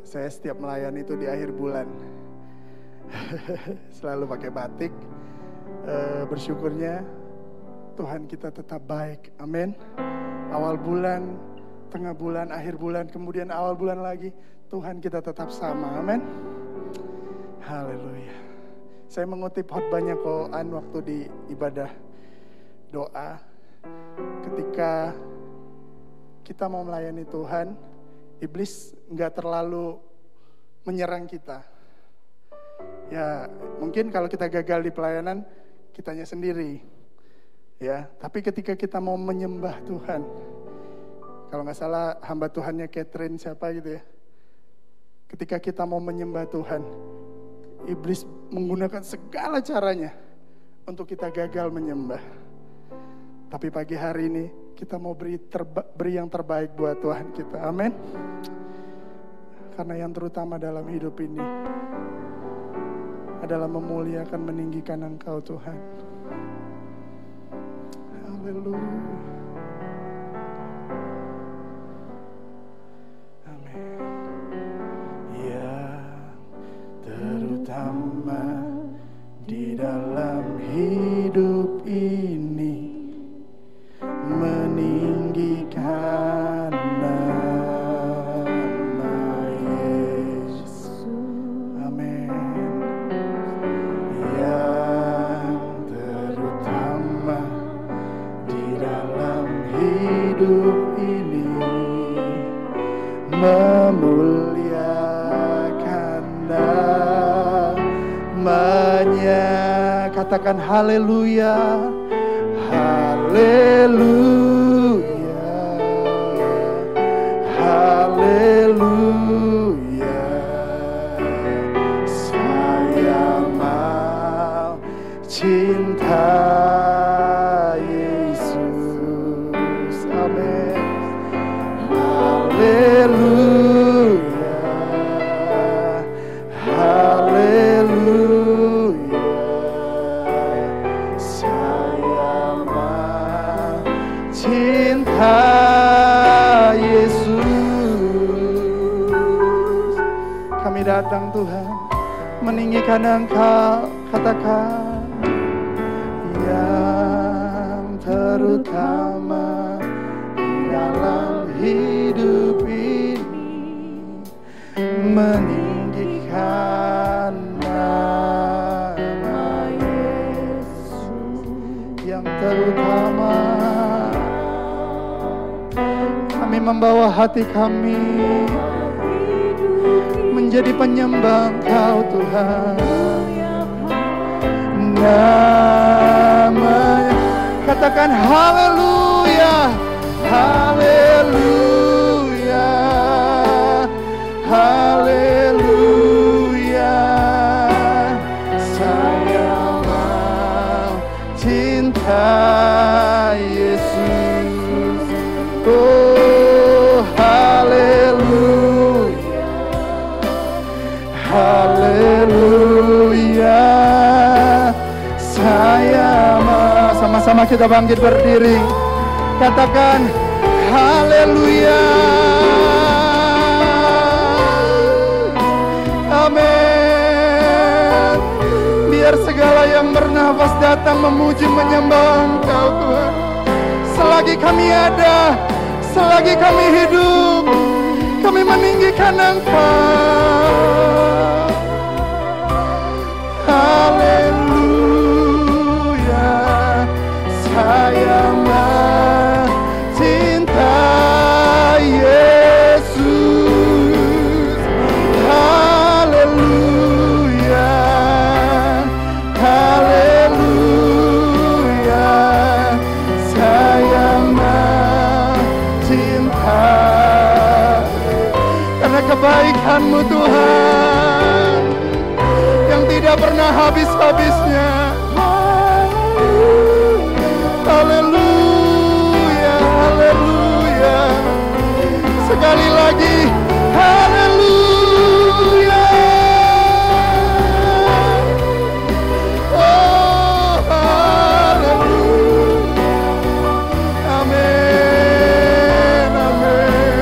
Saya setiap melayani itu di akhir bulan selalu pakai batik. Bersyukurnya Tuhan kita tetap baik, amin. Awal bulan, tengah bulan, akhir bulan, kemudian awal bulan lagi, Tuhan kita tetap sama, amin. Haleluya. Saya mengutip khotbahnya Koan waktu di ibadah doa. Ketika kita mau melayani Tuhan, iblis gak terlalu menyerang kita. Ya mungkin kalau kita gagal di pelayanan, kitanya sendiri. Ya, tapi ketika kita mau menyembah Tuhan, kalau gak salah hamba Tuhannya Catherine siapa gitu ya. Ketika kita mau menyembah Tuhan, iblis menggunakan segala caranya untuk kita gagal menyembah. Tapi pagi hari ini kita mau beri yang terbaik buat Tuhan kita. Amin. Karena yang terutama dalam hidup ini adalah memuliakan, meninggikan Engkau Tuhan. Haleluya. Amin. Yang terutama di dalam hidup ini, meninggikan nama Yesus. Amin. Yang terutama di dalam hidup ini, memuliakan namanya. Katakan haleluya. Haleluya, haleluya, saya mau cinta Yesus, amin. Haleluya, haleluya, cinta Yesus. Kami datang Tuhan, meninggikan Engkau. Katakan yang terutama di dalam hidup ini, meninggikan nama Yesus. Yang terutama, kami membawa hati kami menjadi penyembah Engkau Tuhan. Namanya, katakan haleluya, haleluya, haleluya, saya mau cinta Yesus. Oh haleluya, haleluya, saya mau. Sama-sama kita bangkit berdiri, katakan haleluya, amin. Biar segala yang bernafas datang memuji menyembah Engkau Tuhan. Selagi kami ada, selagi kami hidup, kami meninggikan Engkau. Haleluya, saya mencinta Yesus. Haleluya, haleluya, saya mencinta. Karena kebaikan-Mu Tuhan yang tidak pernah habis-habisnya. Haleluya, haleluya. Sekali lagi, haleluya. Oh, haleluya. Amin, amin.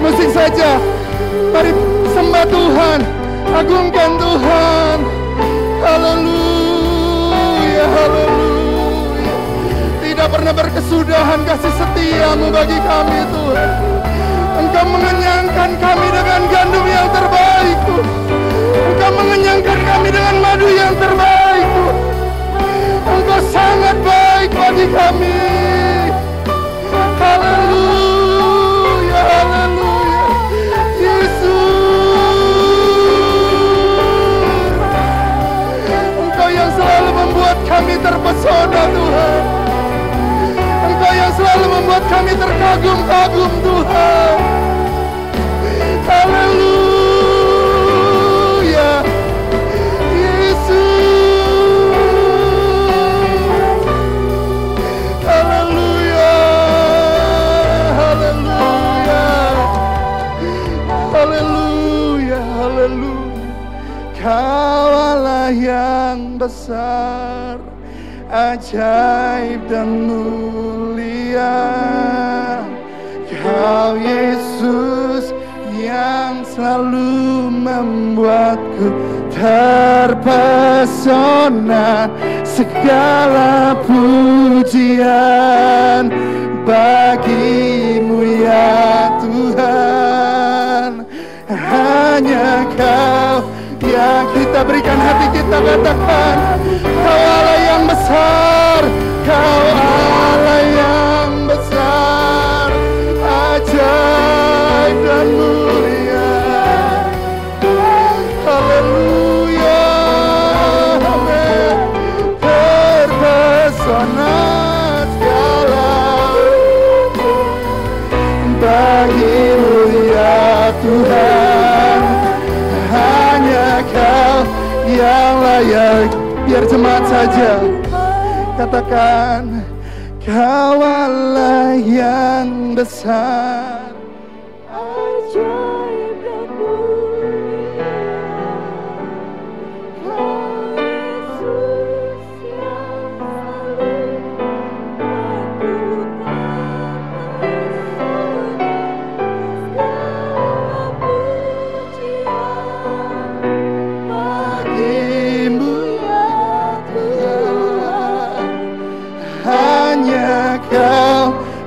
musik saja. Mari sembah Tuhan, agungkan Tuhan. Haleluya, haleluya. Tidak pernah berkesudahan kasih setiamu bagi kami Tuhan. Engkau mengenyangkan kami dengan gandum yang terbaik Tuhan. Engkau mengenyangkan kami dengan madu yang terbaik Tuhan. Engkau sangat baik bagi kami. Haleluya, haleluya. Yesus, Engkau yang selalu membuat kami terpesona Tuhan. Engkau yang selalu membuat kami terkagum-kagum Tuhan. Haleluya, Yesus. Haleluya, haleluya, haleluya, haleluya. Kau Allah yang besar, ajaib dan mulia. Kau Yesus yang selalu membuatku terpesona. Segala pujian bagimu ya Tuhan. Hanya Kau yang kita berikan hati kita, katakan Kau Allah yang besar, Kau Allah yang besar, ajaib dan mulia. Haleluya, amin. Terpesona segala bagimu ya Tuhan. Hanya Kau yang layak. Biar jemaat saja katakan Kau Allah yang besar, ajaib dan mulia. Kau Yesus yang selalu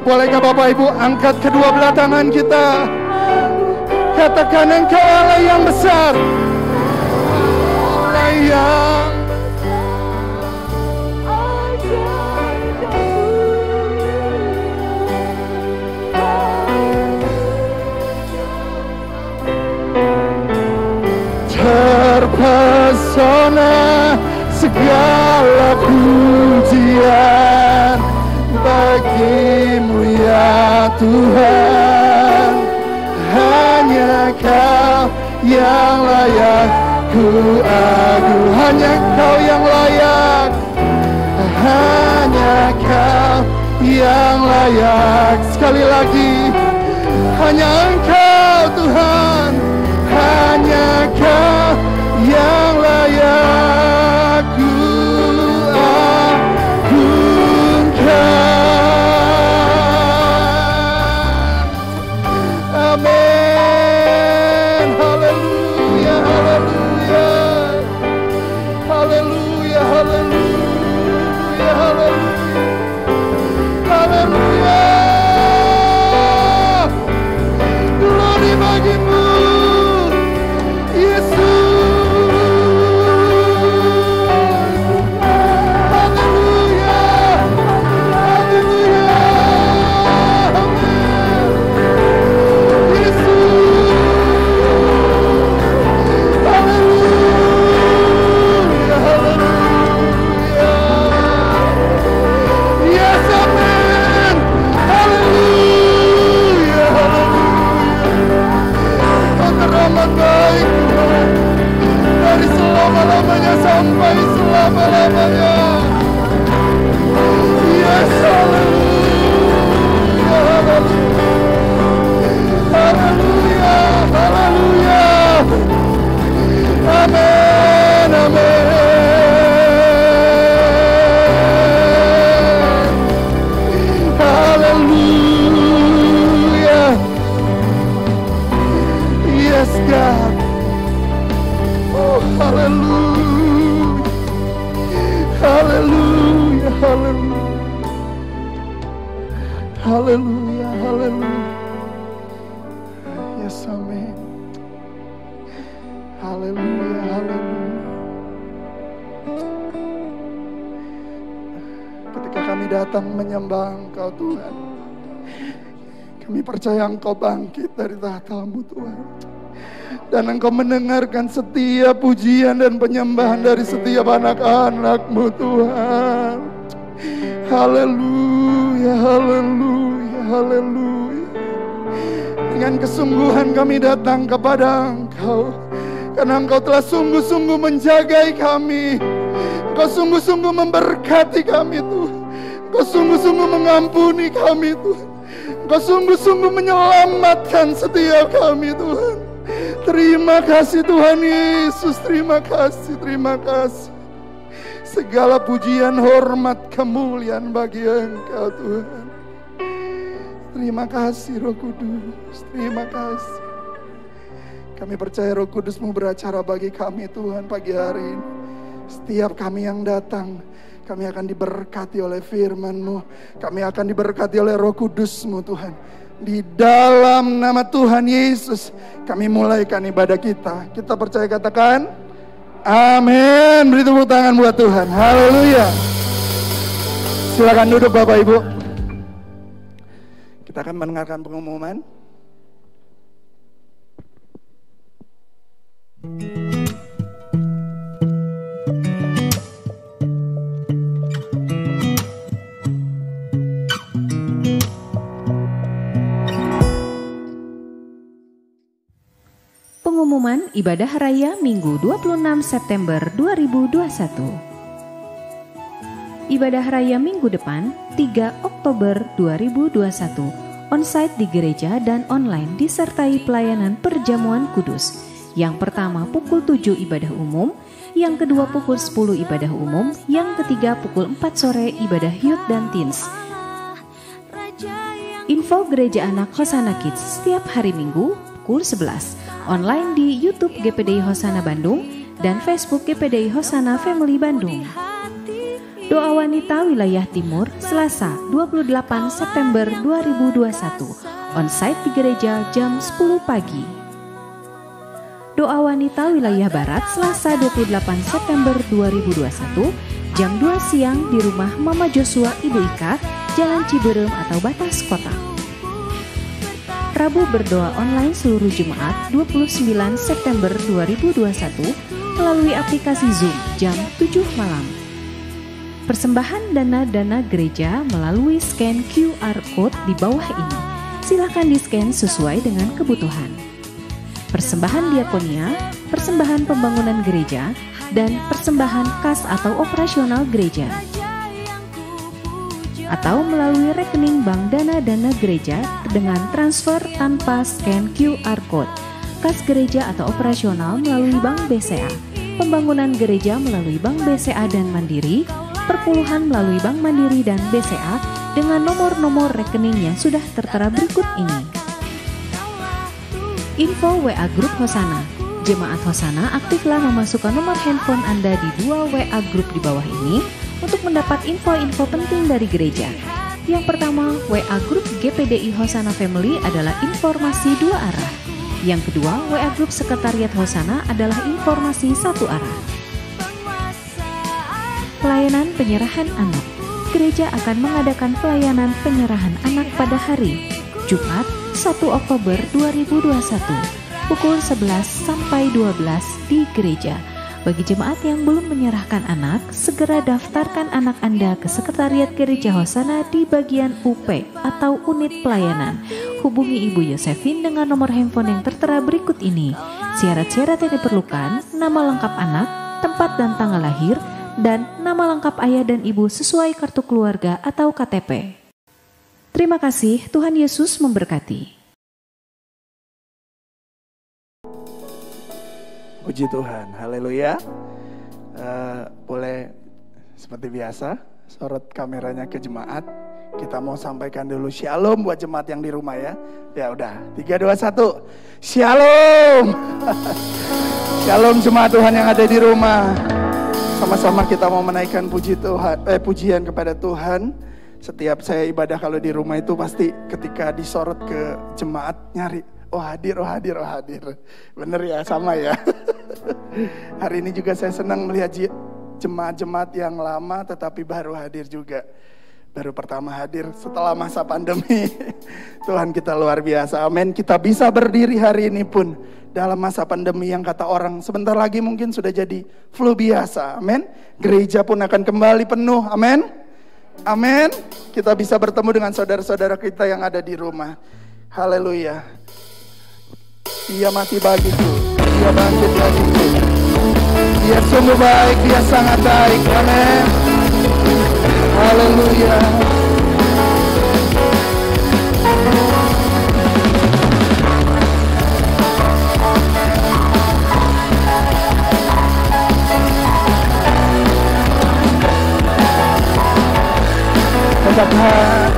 Bolehkah Bapak Ibu angkat kedua belah tangan kita, katakan Engkau Allah yang besar, Allah yang terpesona segala pujian bagimu ya Tuhan. Hanya Kau yang layak ku agung, hanya Kau yang layak, hanya Kau yang layak. Sekali lagi, hanya Engkau Tuhan, hanya Kau yang layak ku agungkan. Amin. Haleluya, haleluya, haleluya, haleluya, haleluya, haleluya. Glory bagimu Yesus. Selama-lamanya sampai selama-lamanya. Yes, haleluya, haleluya, haleluya, amin, amin. Haleluya. Yes, amin. Haleluya, haleluya. Ketika kami datang menyembah Engkau Tuhan, kami percaya Engkau bangkit dari tahta-Mu Tuhan. Dan Engkau mendengarkan setiap pujian dan penyembahan dari setiap anak-anak-Mu Tuhan. Haleluya, haleluya, haleluya. Dengan kesungguhan kami datang kepada Engkau, karena Engkau telah sungguh-sungguh menjagai kami. Engkau sungguh-sungguh memberkati kami Tuhan. Engkau sungguh-sungguh mengampuni kami Tuhan. Engkau sungguh-sungguh menyelamatkan setiap kami Tuhan. Terima kasih Tuhan Yesus, terima kasih, terima kasih. Segala pujian, hormat, kemuliaan bagi Engkau Tuhan. Terima kasih Roh Kudus, terima kasih. Kami percaya Roh Kudus mau beracara bagi kami Tuhan pagi hari ini. Setiap kami yang datang, kami akan diberkati oleh firman-Mu. Kami akan diberkati oleh Roh Kudus-Mu Tuhan. Di dalam nama Tuhan Yesus, kami mulaikan ibadah kita. Kita percaya, katakan amin. Beri tepuk tangan buat Tuhan. Haleluya. Silakan duduk Bapak Ibu. Kita akan mendengarkan pengumuman. Pengumuman Ibadah Raya Minggu 26 September 2021. Ibadah Raya minggu depan 3 Oktober 2021 onsite di gereja dan online disertai pelayanan perjamuan kudus. Yang pertama pukul 7 ibadah umum, yang kedua pukul 10 ibadah umum, yang ketiga pukul 4 sore ibadah youth dan teens. Info Gereja Anak Hosana Kids setiap hari Minggu pukul 11, online di YouTube GPDI Hosana Bandung dan Facebook GPDI Hosana Family Bandung. Doa Wanita Wilayah Timur Selasa 28 September 2021 onsite di gereja jam 10 pagi. Doa Wanita Wilayah Barat Selasa 28 September 2021 jam 2 siang di rumah Mama Joshua Ibu Ika, Jalan Ciberem atau Batas Kota. Rabu berdoa online seluruh jemaat 29 September 2021 melalui aplikasi Zoom jam 7 malam. Persembahan dana-dana gereja melalui scan QR Code di bawah ini. Silakan di-scan sesuai dengan kebutuhan. Persembahan diakonia, persembahan pembangunan gereja, dan persembahan kas atau operasional gereja. Atau melalui rekening bank dana-dana gereja dengan transfer tanpa scan QR Code. Kas gereja atau operasional melalui Bank BCA. Pembangunan gereja melalui Bank BCA dan Mandiri. Perpuluhan melalui Bank Mandiri dan BCA dengan nomor-nomor rekening yang sudah tertera berikut ini. Info WA Grup Hosana. Jemaat Hosana aktiflah memasukkan nomor handphone Anda di 2 WA Grup di bawah ini untuk mendapat info-info penting dari gereja. Yang pertama, WA Grup GPDI Hosana Family adalah informasi 2 arah. Yang kedua, WA Grup Sekretariat Hosana adalah informasi 1 arah. Pelayanan penyerahan anak. Gereja akan mengadakan pelayanan penyerahan anak pada hari Jumat 1 Oktober 2021 pukul 11 sampai 12 di gereja. Bagi jemaat yang belum menyerahkan anak, segera daftarkan anak Anda ke Sekretariat Gereja Hosana di bagian UP atau unit pelayanan. Hubungi Ibu Yosefin dengan nomor handphone yang tertera berikut ini. Syarat-syarat yang diperlukan: nama lengkap anak, tempat dan tanggal lahir, dan nama lengkap ayah dan ibu sesuai kartu keluarga atau KTP. Terima kasih, Tuhan Yesus memberkati. Puji Tuhan, haleluya. Boleh seperti biasa, sorot kameranya ke jemaat. Kita mau sampaikan dulu shalom buat jemaat yang di rumah ya. Ya udah, 3, 2, 1. Shalom. Shalom jemaat Tuhan yang ada di rumah. Sama-sama kita mau menaikkan pujian kepada Tuhan. Setiap saya ibadah kalau di rumah itu pasti ketika disorot ke jemaat nyari, Oh hadir, oh hadir, oh hadir. Bener ya, sama ya. Hari ini juga saya senang melihat jemaat-jemaat yang lama tetapi baru hadir juga. Baru pertama hadir setelah masa pandemi. Tuhan kita luar biasa, amin. Kita bisa berdiri hari ini pun dalam masa pandemi yang kata orang sebentar lagi mungkin sudah jadi flu biasa, amin. Gereja pun akan kembali penuh, amin. Amin. Kita bisa bertemu dengan saudara-saudara kita yang ada di rumah. Haleluya. Dia mati bagiku, dia bangkit bagiku. Dia sungguh baik, dia sangat baik, amin. Haleluya. Katakan,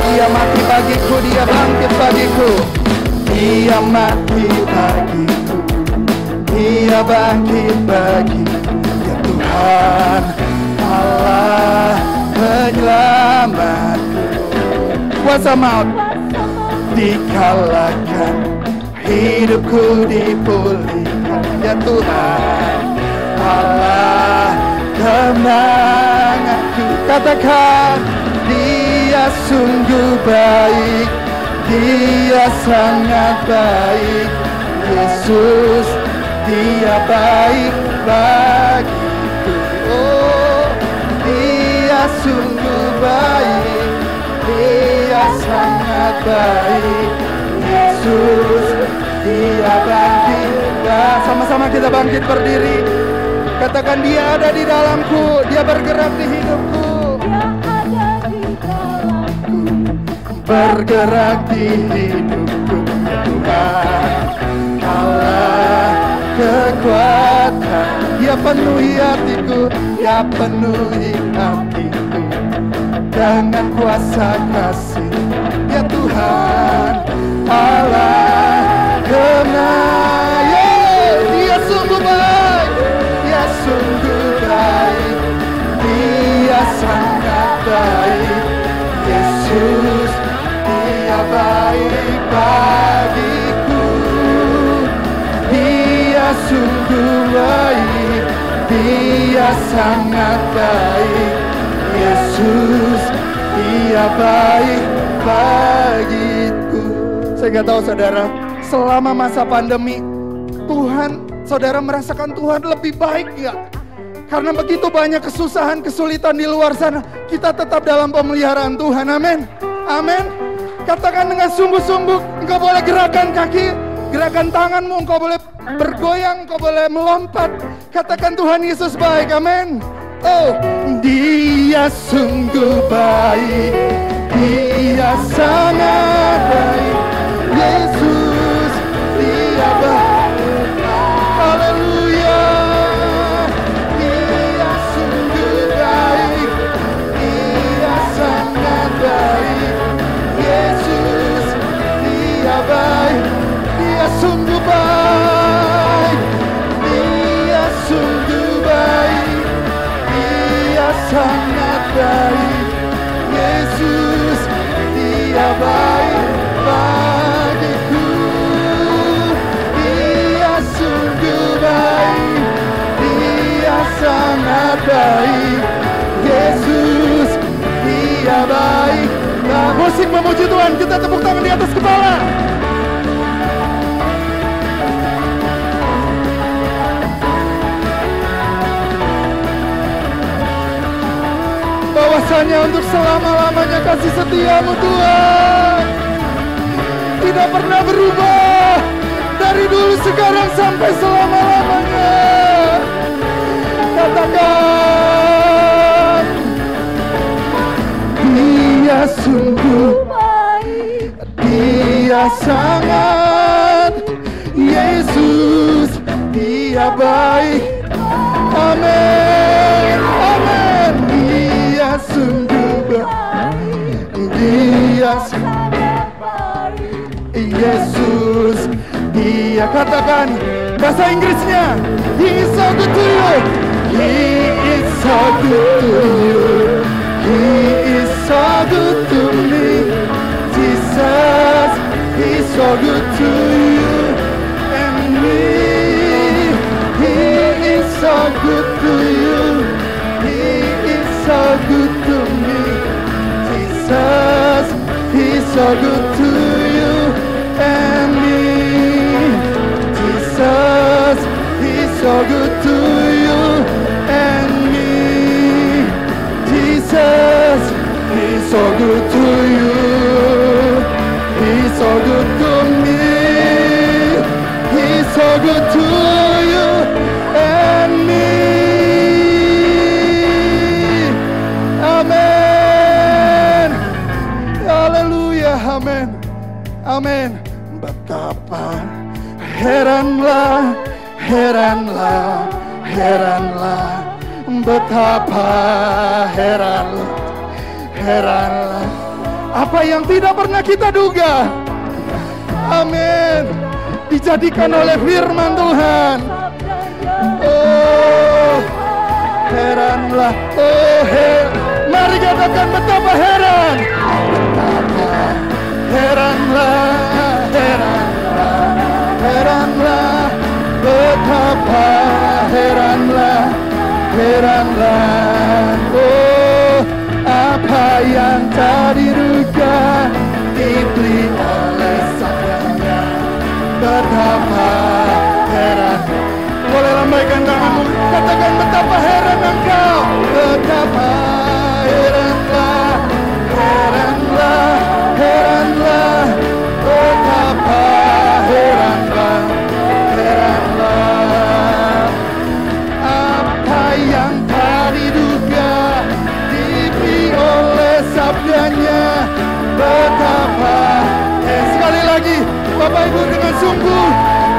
dia mati bagiku, dia bangkit bagiku. Dia mati bagiku, dia bangkit bagiku. Ya Tuhan Allah penyelamatku. Kuasa maut dikalahkan, hidupku dipulihkan. Ya Tuhan Allah kemenanganku. Katakan, dia sungguh baik, dia sangat baik. Yesus, dia baik bagiku. Oh, dia sungguh baik, dia sangat baik. Yesus, dia bangkit. Sama-sama kita bangkit berdiri. Katakan, dia ada di dalamku, dia bergerak di hidupku. Bergerak di hidupku. Tuhan Allah kekuatan, dia penuhi hatiku, dia penuhi hatiku dengan kuasa kasih. Ya Tuhan Allah kemenangan. Dia sungguh baik, dia sungguh baik, dia sangat baik. Yesus, dia baik bagiku. Dia sungguh baik, dia sangat baik. Yesus, dia baik bagiku. Saya nggak tahu saudara, selama masa pandemi Tuhan, saudara merasakan Tuhan lebih baik nggak? Karena begitu banyak kesusahan, kesulitan di luar sana, kita tetap dalam pemeliharaan Tuhan, amin. Amin. Katakan dengan sungguh-sungguh, engkau boleh gerakan kaki, gerakan tanganmu, engkau boleh bergoyang, engkau boleh melompat. Katakan, Tuhan Yesus baik, amin. Oh, dia sungguh baik, dia sangat baik. Yesus, dia baik. Haleluya. Dia sungguh baik, dia sangat baik. Yesus, dia baik, dia sungguh baik, dia sungguh baik, dia sangat baik. Yesus, dia baik bagiku. Dia sungguh baik, dia sangat baik. Yesus, dia baik. Nah, musik memuji Tuhan, kita tepuk tangan di atas kepala. Bahwasanya untuk selama-lamanya kasih setiamu Tuhan tidak pernah berubah, dari dulu sekarang sampai selama-lamanya. Katakan, dia sungguh baik, dia sangat. Yesus, dia baik. Amin, amin. Dia sungguh baik, dia sangat baik. Yesus, dia, katakan bahasa Inggrisnya, He is so good to you. He is so good to you. He is so good to me. Jesus, He's so good to you and me. He is so good to you. He is so good to me. Jesus, He's so good to you and me. Jesus, He's so good to you and me. Jesus, He's so good to you. He's so good to me. He's so good to you and me. Amin. Haleluya. Amin. Amin. Betapa heranlah, heranlah, heranlah. Betapa heranlah, heranlah. Apa yang tidak pernah kita duga. Amin. Dijadikan oleh firman Tuhan. Oh, heranlah. Oh, mari katakan betapa heran. Betapa heranlah, heranlah, heranlah. Betapa heranlah, heranlah. Oh, apa yang tak diduga diberi oleh Sang-Hyang. Betapa heran. Boleh lambaikan tanganmu, katakan betapa heran engkau. Betapa heranlah, heranlah, heranlah. Betapa heranlah, heranlah. Apa yang tak diduga diberi oleh sabdanya. Betapa sekali lagi Bapak Ibu dengan sungguh,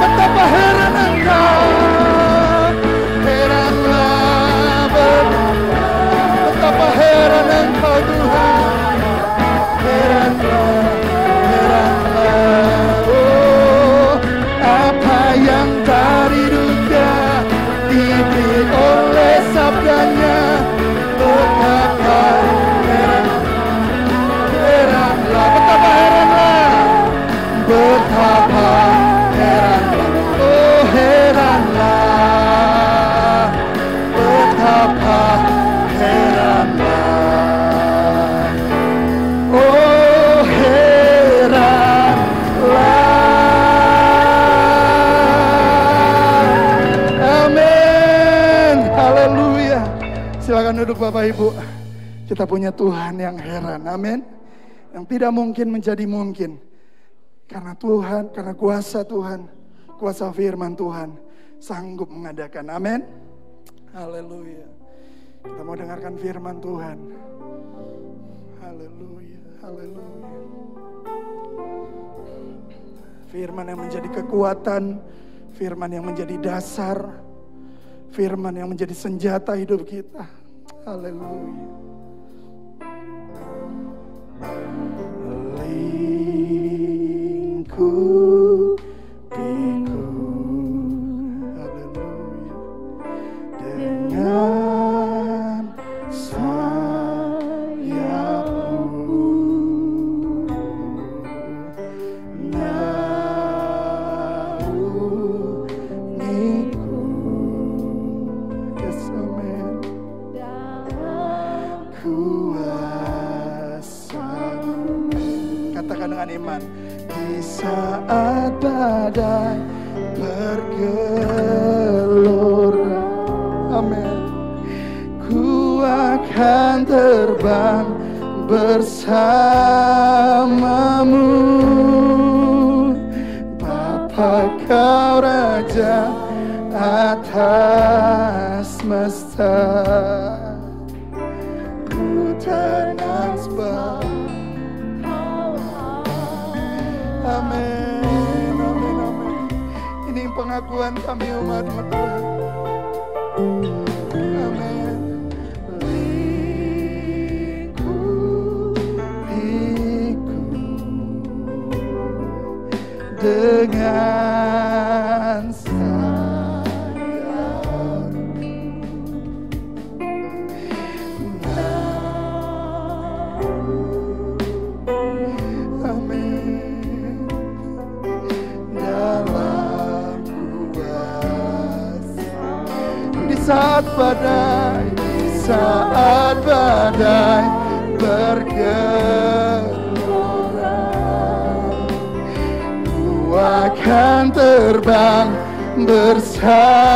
betapa heran engkau. Heranlah, betapa heran engkau Tuhan. Heranlah, heranlah. Oh, apa yang tak diduga diberi oleh sabdanya. Betapa heran, heranlah, betapa heranlah. Betapa heranlah, oh heranlah. Betapa heranlah, oh heranlah. Amin. Haleluya. Silakan duduk Bapak Ibu. Kita punya Tuhan yang heran. Amin. Yang tidak mungkin menjadi mungkin. Karena Tuhan, karena kuasa Tuhan, kuasa firman Tuhan sanggup mengadakan. Amin. Haleluya. Kita mau dengarkan firman Tuhan. Haleluya, haleluya. Firman yang menjadi kekuatan, firman yang menjadi dasar, firman yang menjadi senjata hidup kita. Haleluya. Lingkupiku, haleluya, dengan sayapmu, naungiku, yes amen, dalam kuasa-Mu. Katakan dengan iman. Di saat badai bergelora, amin, ku akan terbang bersamamu. Bapa Kau Raja atas semesta, ku tenang sebab. Amin, amin, amin. Ini pengakuan kami umat-umat Tuhan. Amin. Lingkupiku dengan sayapmu. Amin. saat badai, di saat badai bergelora, ku akan terbang bersamamu.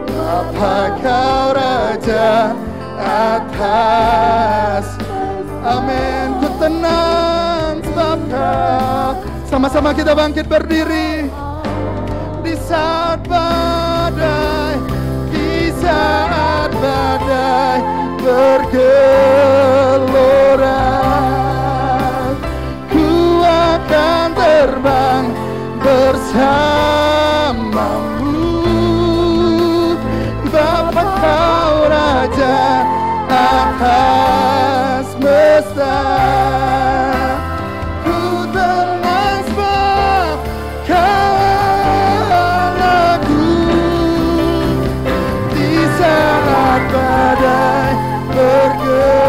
Bapa kau Raja atas, amin. Ku tenang sebab kau. Sama-sama kita bangkit berdiri. Di saat badai, di saat badai bergelora, ku akan terbang bersamamu. Bapa kau Raja atas semesta. Ku tenang sebab kau Allahku. Di saat badai bergelora,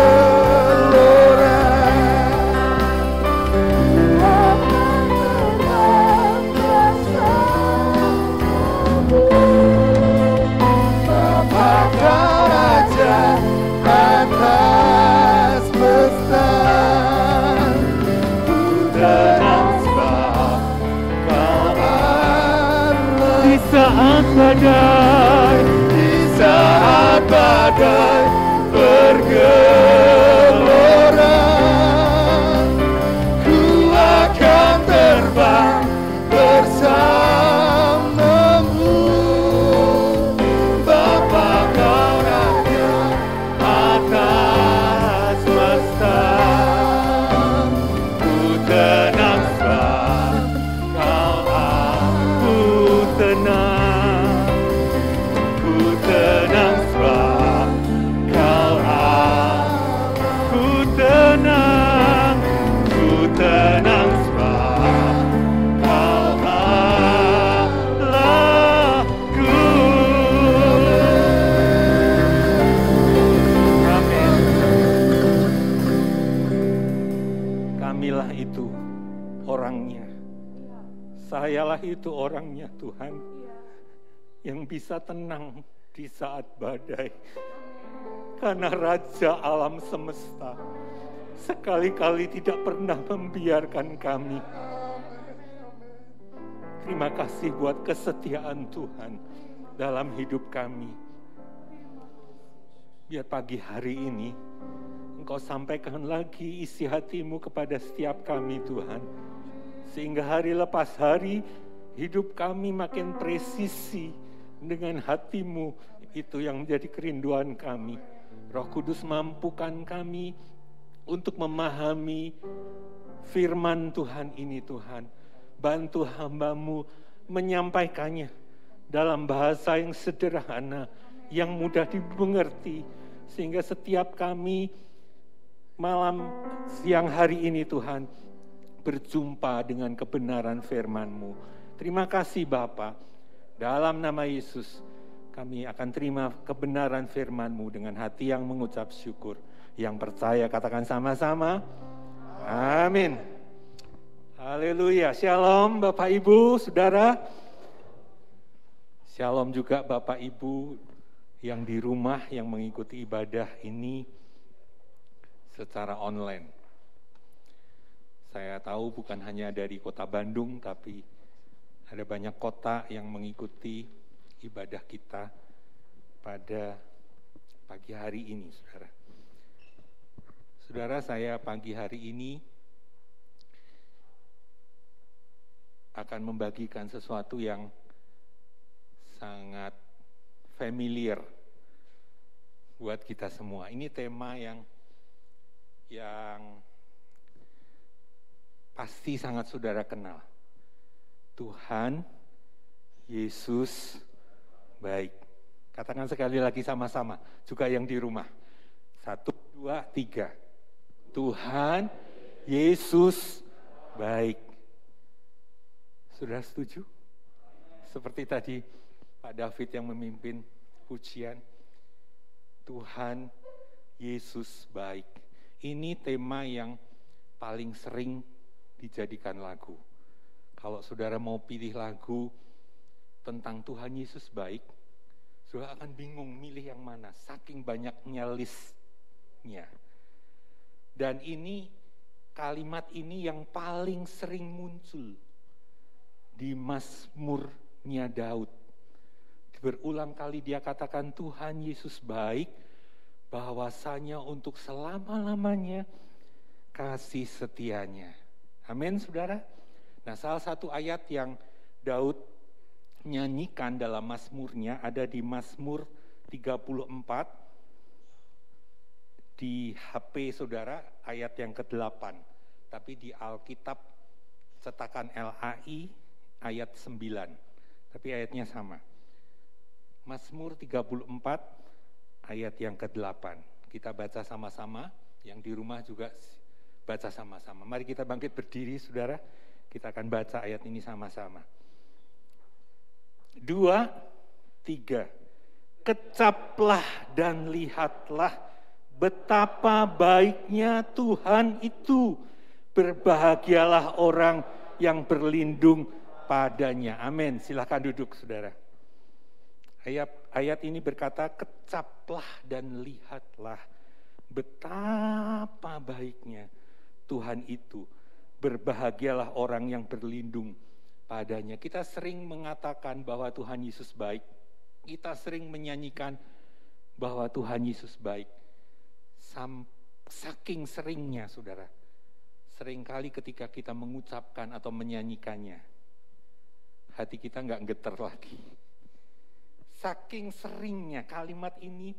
Bapa kau Raja atas semesta. Ku tenang sebab kau Allah. Di saat badai, di saat badai bergelora, ku akan terbang bersamamu. Bapa kau Raja atas semesta. Ku tenang sebab kau aku tenang. Ku tenang sebab kau aku tenang. Ku tenang sebab kau Allahku. Amin. Kamilah itu orangnya. Sayalah itu orangnya Tuhan, yang bisa tenang di saat badai. Karena Raja alam semesta sekali-kali tidak pernah membiarkan kami. Terima kasih buat kesetiaan Tuhan dalam hidup kami. Biar pagi hari ini Engkau sampaikan lagi isi hatimu kepada setiap kami Tuhan. Sehingga hari lepas hari hidup kami makin presisi dengan hatimu. Itu yang menjadi kerinduan kami. Roh Kudus mampukan kami untuk memahami firman Tuhan ini Tuhan. Bantu hamba-Mu menyampaikannya dalam bahasa yang sederhana, yang mudah dimengerti. Sehingga setiap kami malam siang hari ini Tuhan berjumpa dengan kebenaran firman-Mu. Terima kasih Bapa. Dalam nama Yesus kami akan terima kebenaran firman-Mu dengan hati yang mengucap syukur. Yang percaya katakan sama-sama. Amin. Haleluya. Shalom Bapak Ibu, Saudara. Shalom juga Bapak Ibu yang di rumah yang mengikuti ibadah ini secara online. Saya tahu bukan hanya dari kota Bandung, tapi ada banyak kota yang mengikuti ibadah kita pada pagi hari ini, Saudara. Saudara, saya pagi hari ini akan membagikan sesuatu yang sangat familiar buat kita semua. Ini tema yang pasti sangat saudara kenal. Tuhan Yesus baik. Katakan sekali lagi sama-sama, juga yang di rumah. 1, 2, 3. Tuhan Yesus baik. Sudah setuju? Seperti tadi Pak David yang memimpin pujian. Tuhan Yesus baik. Ini tema yang paling sering dijadikan lagu. Kalau saudara mau pilih lagu tentang Tuhan Yesus baik, saudara akan bingung milih yang mana, saking banyaknya listnya. Dan ini, kalimat ini yang paling sering muncul di Mazmurnya Daud. Berulang kali dia katakan Tuhan Yesus baik, bahwasanya untuk selama-lamanya kasih setianya. Amin, saudara. Nah, salah satu ayat yang Daud nyanyikan dalam Mazmurnya ada di Mazmur 34 di HP saudara, ayat yang ke-8. Tapi di Alkitab cetakan LAI ayat 9. Tapi ayatnya sama. Mazmur 34 ayat yang ke-8. Kita baca sama-sama, yang di rumah juga baca sama-sama. Mari kita bangkit berdiri, saudara. Kita akan baca ayat ini sama-sama. 2, 3. Kecaplah dan lihatlah betapa baiknya Tuhan itu. Berbahagialah orang yang berlindung padanya. Amin. Silakan duduk, saudara. Ayat ini berkata, kecaplah dan lihatlah betapa baiknya Tuhan itu. Berbahagialah orang yang berlindung padanya. Kita sering mengatakan bahwa Tuhan Yesus baik. Kita sering menyanyikan bahwa Tuhan Yesus baik. Saking seringnya, saudara. Seringkali ketika kita mengucapkan atau menyanyikannya, hati kita nggak getar lagi. Saking seringnya kalimat ini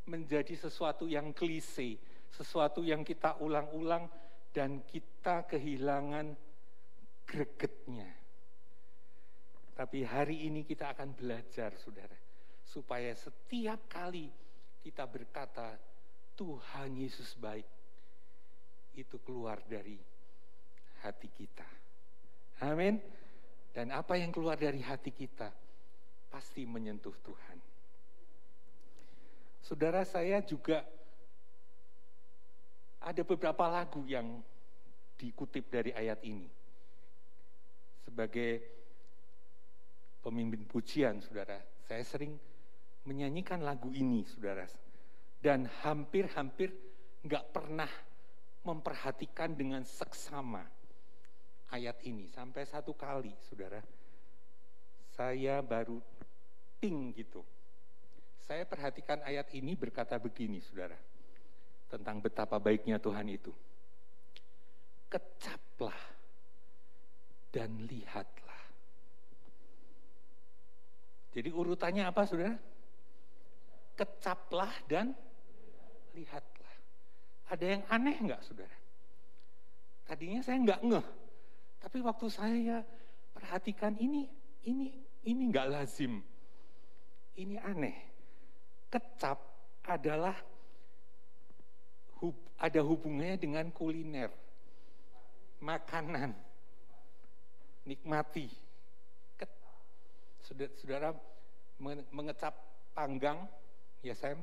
menjadi sesuatu yang klise, sesuatu yang kita ulang-ulang dan kita kehilangan gregetnya. Tapi hari ini kita akan belajar, saudara, supaya setiap kali kita berkata Tuhan Yesus baik, itu keluar dari hati kita. Amin. Dan apa yang keluar dari hati kita pasti menyentuh Tuhan. Saudara, saya juga ada beberapa lagu yang dikutip dari ayat ini. Sebagai pemimpin pujian, saudara, saya sering menyanyikan lagu ini, saudara. Dan hampir-hampir nggak pernah memperhatikan dengan seksama ayat ini. Sampai satu kali, saudara, saya baru ting gitu. Saya perhatikan ayat ini berkata begini, saudara, tentang betapa baiknya Tuhan itu. Kecaplah dan lihatlah. Jadi urutannya apa, saudara? Kecaplah dan lihatlah. Ada yang aneh enggak, saudara? Tadinya saya enggak ngeh. Tapi waktu saya perhatikan ini enggak lazim. Ini aneh. Kecap adalah ada hubungannya dengan kuliner. Makanan. Nikmati. Saudara mengecap panggang, ya Sam?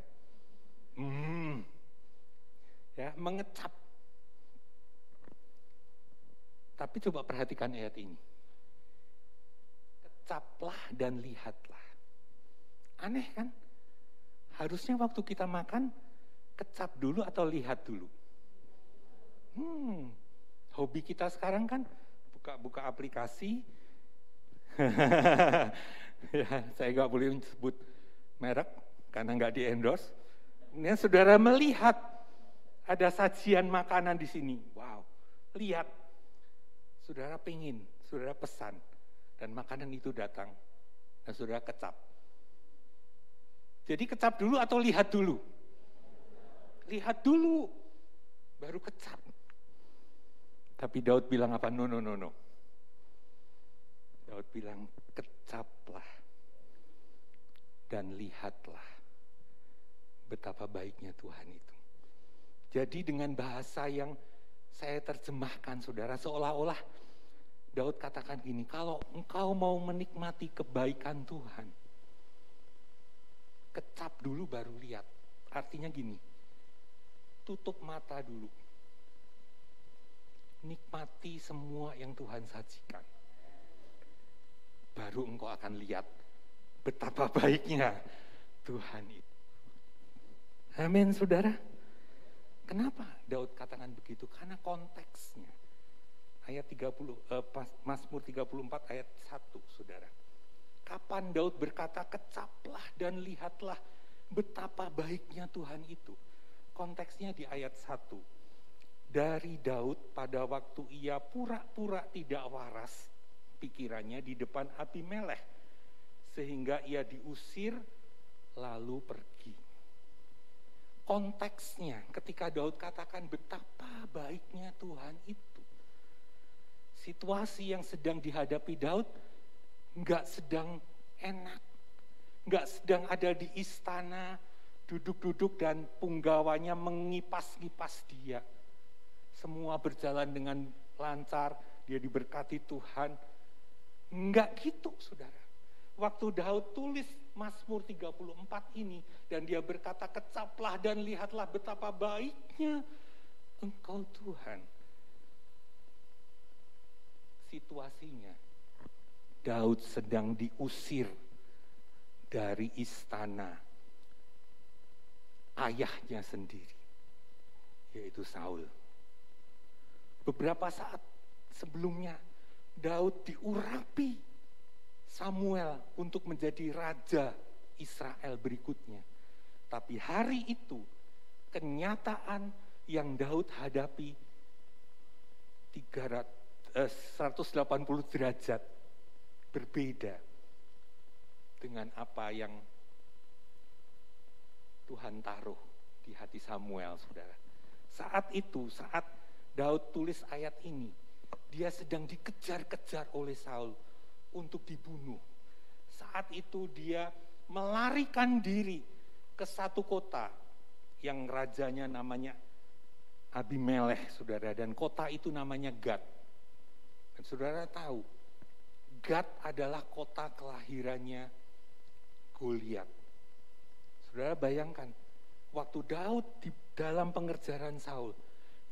Ya, mengecap. Tapi coba perhatikan ayat ini. Kecaplah dan lihatlah. Aneh kan? Harusnya waktu kita makan, kecap dulu atau lihat dulu? Hobi kita sekarang kan buka aplikasi. Ya, saya nggak boleh sebut merek karena nggak di-endorse. Ini saudara melihat ada sajian makanan di sini. Wow, lihat. Saudara pengen, saudara pesan, dan makanan itu datang, dan saudara kecap. Jadi kecap dulu atau lihat dulu? Lihat dulu, baru kecap. Tapi Daud bilang apa? No. Daud bilang, kecaplah dan lihatlah betapa baiknya Tuhan itu. Jadi dengan bahasa yang saya terjemahkan, saudara, seolah-olah Daud katakan gini, kalau engkau mau menikmati kebaikan Tuhan, kecap dulu baru lihat. Artinya gini, tutup mata dulu. Nikmati semua yang Tuhan sajikan. Baru engkau akan lihat betapa baiknya Tuhan itu. Amin, saudara. Kenapa Daud katakan begitu? Karena konteksnya. Ayat 30, Mazmur 34 ayat 1, saudara. Kapan Daud berkata, kecaplah dan lihatlah betapa baiknya Tuhan itu. Konteksnya di ayat 1. Dari Daud pada waktu ia pura-pura tidak waras pikirannya di depan Abimelekh, sehingga ia diusir lalu pergi. Konteksnya ketika Daud katakan betapa baiknya Tuhan itu. Situasi yang sedang dihadapi Daud nggak sedang enak, nggak sedang ada di istana, duduk-duduk dan punggawanya mengipas-ngipas dia. Semua berjalan dengan lancar, dia diberkati Tuhan. Enggak gitu, saudara. Waktu Daud tulis Mazmur 34 ini, dan dia berkata, kecaplah dan lihatlah betapa baiknya Engkau Tuhan. Situasinya, Daud sedang diusir dari istana ayahnya sendiri, yaitu Saul. Beberapa saat sebelumnya, Daud diurapi Samuel untuk menjadi raja Israel berikutnya. Tapi hari itu, kenyataan yang Daud hadapi 180 derajat berbeda dengan apa yang Tuhan taruh di hati Samuel, saudara. Saat itu, saat Daud tulis ayat ini, dia sedang dikejar-kejar oleh Saul untuk dibunuh. Saat itu dia melarikan diri ke satu kota yang rajanya namanya Abimelekh, saudara. Dan kota itu namanya Gad. Dan saudara tahu, Gad adalah kota kelahirannya Goliat. Saudara bayangkan, waktu Daud di dalam pengejaran Saul,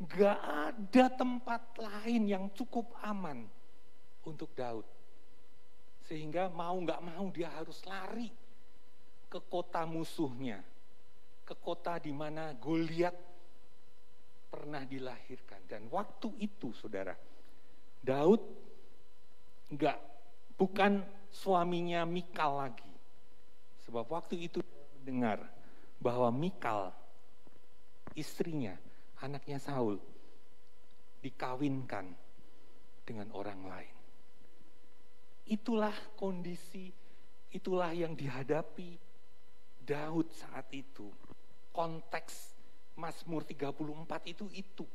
gak ada tempat lain yang cukup aman untuk Daud. Sehingga mau gak mau dia harus lari ke kota musuhnya. Ke kota di mana Goliat pernah dilahirkan. Dan waktu itu, saudara, Daud bukan suaminya Mikal lagi. Sebab waktu itu mendengar bahwa Mikal, istrinya, anaknya Saul, dikawinkan dengan orang lain. Itulah kondisi, itulah yang dihadapi Daud saat itu. Konteks Mazmur 34 itu.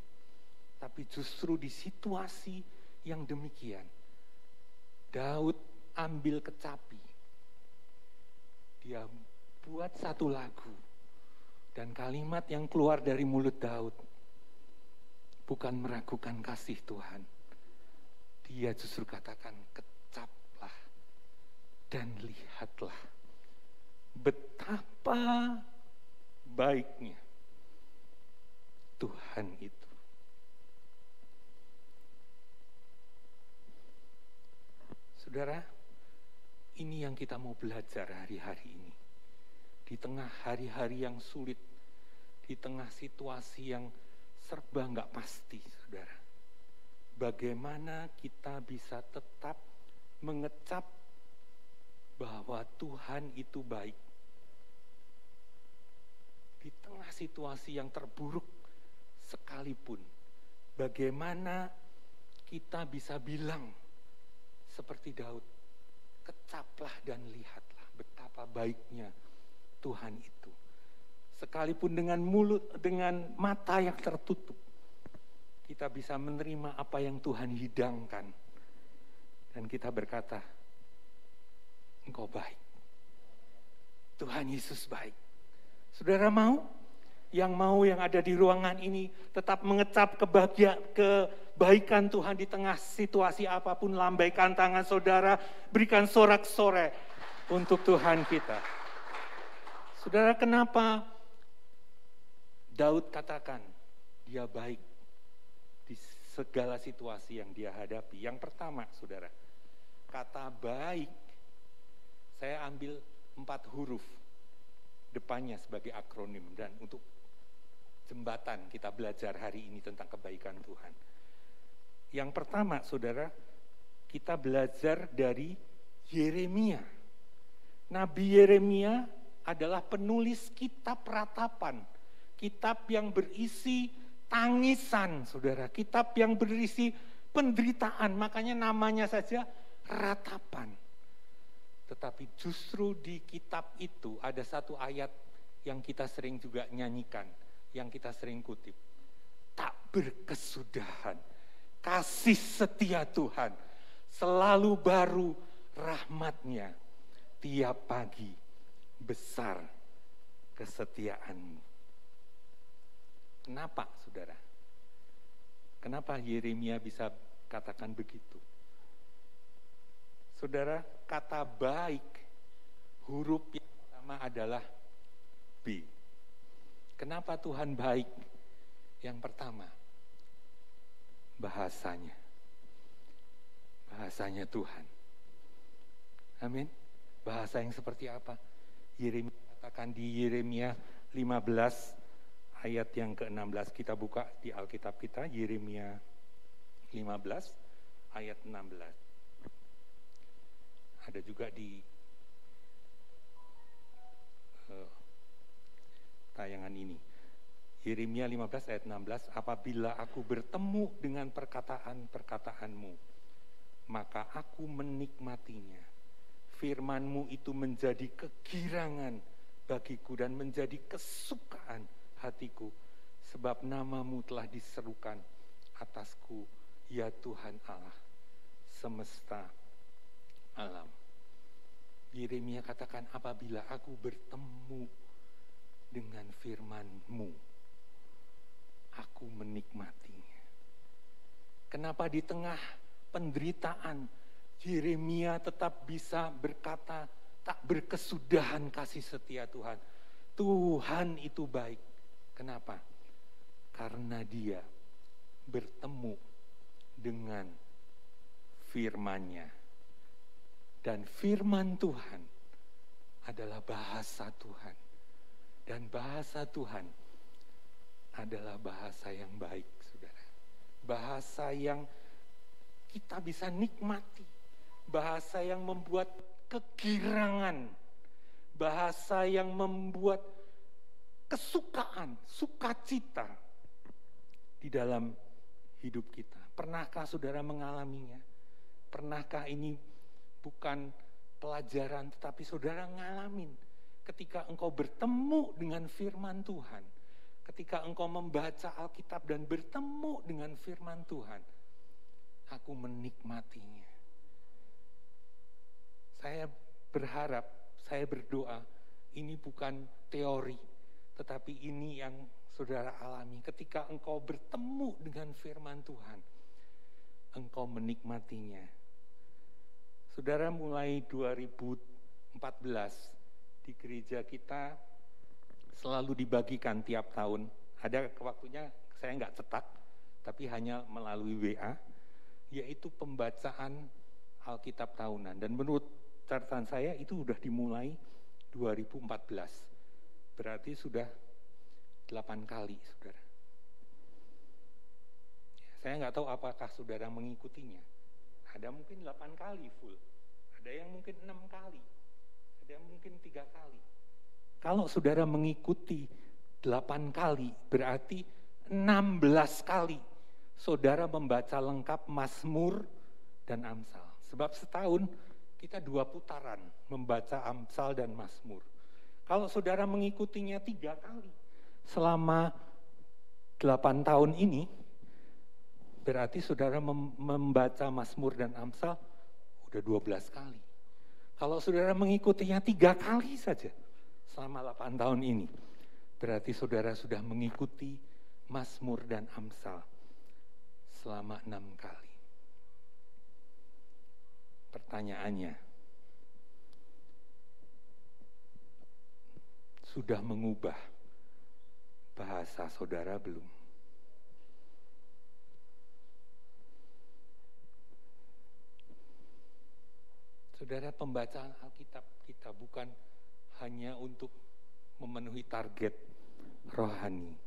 Tapi justru di situasi yang demikian, Daud ambil kecapi. Dia buat satu lagu. Dan kalimat yang keluar dari mulut Daud bukan meragukan kasih Tuhan. Dia justru katakan, kecaplah dan lihatlah betapa baiknya Tuhan itu. Saudara, ini yang kita mau belajar hari-hari ini. Di tengah hari-hari yang sulit, di tengah situasi yang serba nggak pasti, saudara. Bagaimana kita bisa tetap mengecap bahwa Tuhan itu baik. Di tengah situasi yang terburuk sekalipun, bagaimana kita bisa bilang seperti Daud, kecaplah dan lihatlah betapa baiknya Tuhan itu. Sekalipun dengan mulut, dengan mata yang tertutup, kita bisa menerima apa yang Tuhan hidangkan. Dan kita berkata, Engkau baik. Tuhan Yesus baik. Saudara mau? Yang ada di ruangan ini tetap mengecap kebaikan Tuhan di tengah situasi apapun, lambaikan tangan saudara, berikan sorak-sorai untuk Tuhan kita. Saudara, kenapa Daud katakan dia baik di segala situasi yang dia hadapi? Yang pertama, saudara, kata baik Saya ambil 4 huruf depannya sebagai akronim, dan untuk jembatan kita belajar hari ini tentang kebaikan Tuhan. Yang pertama, saudara, kita belajar dari Yeremia. Nabi Yeremia adalah penulis kitab ratapan, kitab yang berisi tangisan, saudara, kitab yang berisi penderitaan, makanya namanya saja ratapan. Tetapi justru di kitab itu ada satu ayat yang kita sering juga nyanyikan, yang kita sering kutip. Tak berkesudahan, kasih setia Tuhan, selalu baru rahmat-Nya, tiap pagi besar kesetiaan-Mu. Kenapa, saudara? Kenapa Yeremia bisa katakan begitu? Saudara, kata baik, huruf yang pertama adalah B. Kenapa Tuhan baik? Yang pertama, bahasanya. Bahasanya Tuhan. Amin. Bahasa yang seperti apa? Yeremia katakan di Yeremia 15 ayat yang ke-16. Kita buka di Alkitab kita, Yeremia 15 ayat 16. Ada juga di tayangan ini. Yeremia 15 ayat 16, apabila aku bertemu dengan perkataan-perkataanmu, maka aku menikmatinya. Firman-Mu itu menjadi kegirangan bagiku dan menjadi kesukaan hatiku, sebab nama-Mu telah diserukan atasku, ya Tuhan Allah semesta alam. Yeremia katakan, apabila aku bertemu dengan firman-Mu, aku menikmatinya. Kenapa di tengah penderitaan Yeremia tetap bisa berkata, tak berkesudahan kasih setia Tuhan. Tuhan itu baik. Kenapa? Karena dia bertemu dengan firman-Nya. Dan firman Tuhan adalah bahasa Tuhan. Dan bahasa Tuhan adalah bahasa yang baik, saudara. Bahasa yang kita bisa nikmati. Bahasa yang membuat kegirangan. Bahasa yang membuat kesukaan, sukacita di dalam hidup kita. Pernahkah saudara mengalaminya? Pernahkah ini bukan pelajaran, tetapi saudara ngalamin ketika engkau bertemu dengan firman Tuhan, ketika engkau membaca Alkitab dan bertemu dengan firman Tuhan, aku menikmatinya. Saya berharap, saya berdoa, ini bukan teori, tetapi ini yang saudara alami. Ketika engkau bertemu dengan firman Tuhan, engkau menikmatinya. Saudara, mulai 2014 di gereja kita selalu dibagikan tiap tahun. Ada waktunya saya nggak cetak, tapi hanya melalui WA, yaitu pembacaan Alkitab tahunan. Dan menurut catatan saya itu sudah dimulai 2014. Berarti sudah 8 kali, saudara. Saya nggak tahu apakah saudara mengikutinya. Ada mungkin 8 kali full, ada yang mungkin 6 kali, ada yang mungkin 3 kali. Kalau saudara mengikuti 8 kali, berarti 16 kali saudara membaca lengkap Mazmur dan Amsal. Sebab setahun kita 2 putaran membaca Amsal dan Mazmur. Kalau saudara mengikutinya 3 kali selama 8 tahun ini, berarti saudara membaca Mazmur dan Amsal udah 12 kali. Kalau saudara mengikutinya 3 kali saja selama 8 tahun ini, berarti saudara sudah mengikuti Mazmur dan Amsal selama 6 kali. Pertanyaannya, sudah mengubah bahasa saudara belum? Saudara, pembacaan Alkitab kita bukan hanya untuk memenuhi target rohani,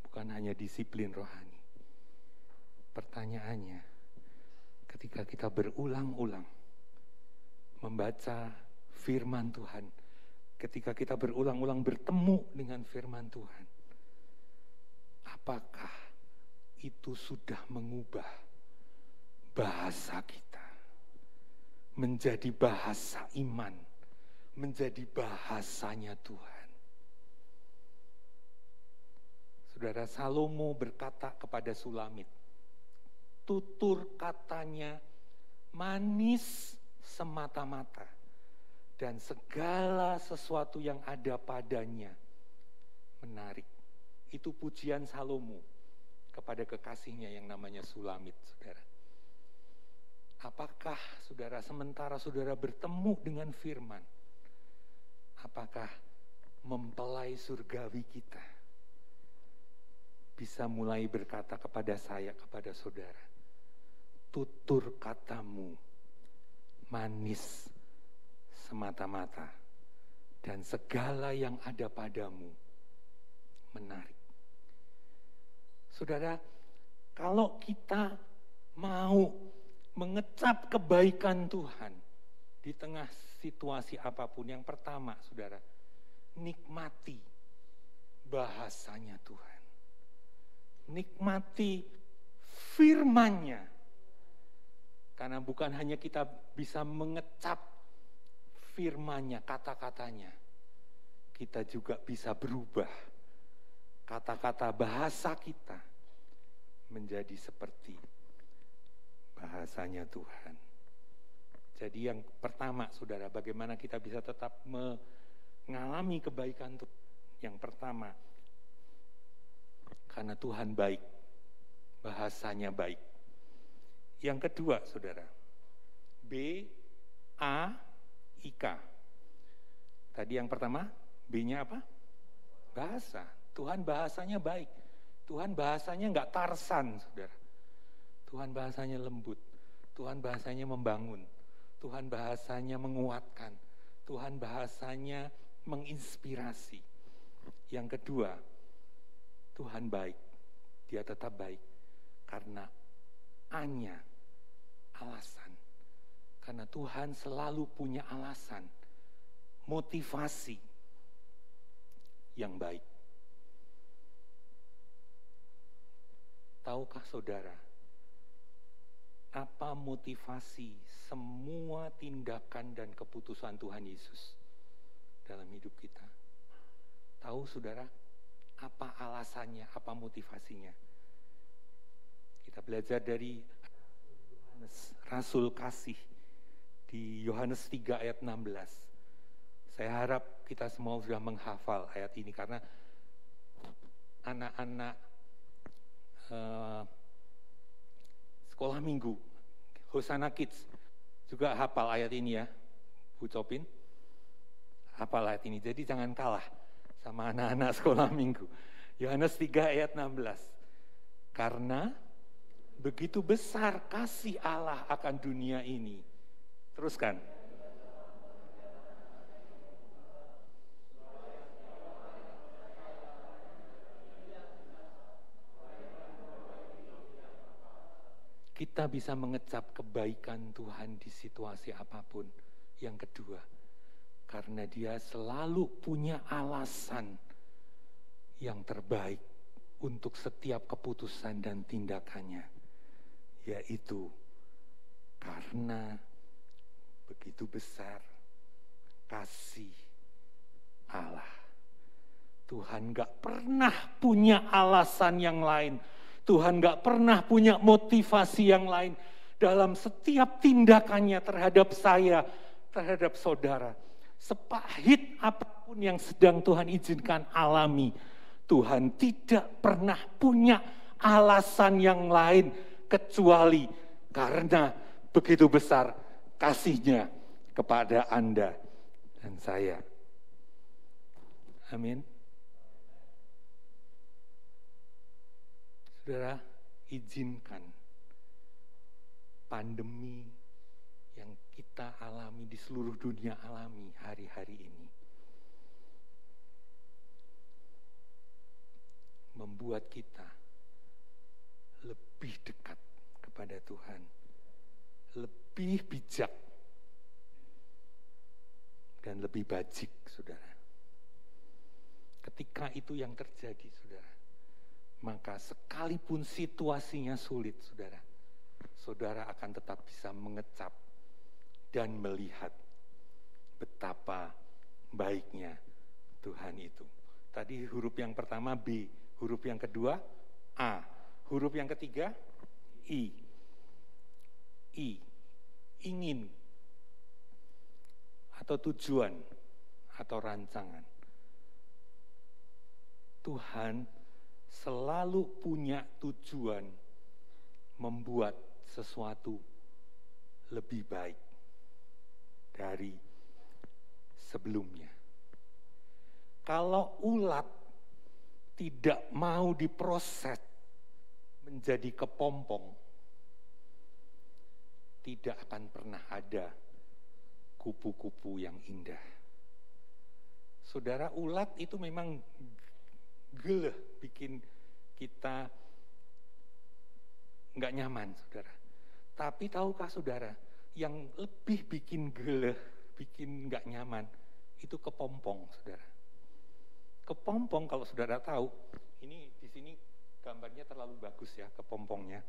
bukan hanya disiplin rohani. Pertanyaannya, ketika kita berulang-ulang membaca firman Tuhan, ketika kita berulang-ulang bertemu dengan firman Tuhan, apakah itu sudah mengubah bahasa kita menjadi bahasa iman, menjadi bahasanya Tuhan? Saudara, Salomo berkata kepada Sulamit, tutur katanya manis semata-mata, dan segala sesuatu yang ada padanya menarik. Itu pujian Salomo kepada kekasihnya yang namanya Sulamit, saudara. Apakah saudara, sementara saudara bertemu dengan firman, apakah mempelai surgawi kita bisa mulai berkata kepada saya, kepada saudara, tutur katamu manis semata-mata, dan segala yang ada padamu menarik. Saudara, kalau kita mau mengecap kebaikan Tuhan di tengah situasi apapun, yang pertama, saudara, nikmati bahasanya Tuhan. Nikmati firman-Nya. Karena bukan hanya kita bisa mengecap firman-Nya, kata-katanya, kita juga bisa berubah kata-kata bahasa kita menjadi seperti bahasanya Tuhan. Jadi yang pertama, saudara, bagaimana kita bisa tetap mengalami kebaikan Tuhan? Yang pertama, karena Tuhan baik, bahasanya baik. Yang kedua, saudara, B-A-I-K. Tadi yang pertama, B-nya apa? Bahasa. Tuhan bahasanya baik. Tuhan bahasanya enggak Tarsan, saudara. Tuhan bahasanya lembut. Tuhan bahasanya membangun. Tuhan bahasanya menguatkan. Tuhan bahasanya menginspirasi. Yang kedua, Tuhan baik. Dia tetap baik karena A-nya alasan. Karena Tuhan selalu punya alasan, motivasi yang baik. Tahukah saudara, apa motivasi semua tindakan dan keputusan Tuhan Yesus dalam hidup kita? Tahu saudara, apa alasannya, apa motivasinya? Kita belajar dari Rasul Kasih di Yohanes 3 ayat 16. Saya harap kita semua sudah menghafal ayat ini, karena anak-anak sekolah minggu, Hosana Kids, juga hafal ayat ini ya, Bu Copin, hafal ayat ini. Jadi jangan kalah sama anak-anak sekolah minggu. Yohanes 3 ayat 16. Karena begitu besar kasih Allah akan dunia ini. Teruskan. Kita bisa mengecap kebaikan Tuhan di situasi apapun. Yang kedua, karena Dia selalu punya alasan yang terbaik untuk setiap keputusan dan tindakannya, yaitu karena begitu besar kasih Allah. Tuhan gak pernah punya alasan yang lain. Tuhan gak pernah punya motivasi yang lain dalam setiap tindakannya terhadap saya, terhadap saudara. Sepahit apapun yang sedang Tuhan izinkan alami, Tuhan tidak pernah punya alasan yang lain kecuali karena begitu besar kasih-Nya kepada Anda dan saya. Amin. Saudara, izinkan pandemi yang kita alami, di seluruh dunia alami hari-hari ini. Membuat kita lebih dekat kepada Tuhan, lebih bijak, dan lebih bajik, saudara. Ketika itu yang terjadi, saudara, maka sekalipun situasinya sulit, saudara, saudara akan tetap bisa mengecap dan melihat betapa baiknya Tuhan itu. Tadi huruf yang pertama B, huruf yang kedua A, huruf yang ketiga I. Ingin atau tujuan atau rancangan. Tuhan selalu punya tujuan membuat sesuatu lebih baik dari sebelumnya. Kalau ulat tidak mau diproses menjadi kepompong, tidak akan pernah ada kupu-kupu yang indah. Saudara, ulat itu memang geleh, bikin kita nggak nyaman, saudara. Tapi tahukah saudara, yang lebih bikin geleh, bikin nggak nyaman, itu kepompong, saudara. Kepompong, kalau saudara tahu, ini di sini gambarnya terlalu bagus ya, kepompongnya.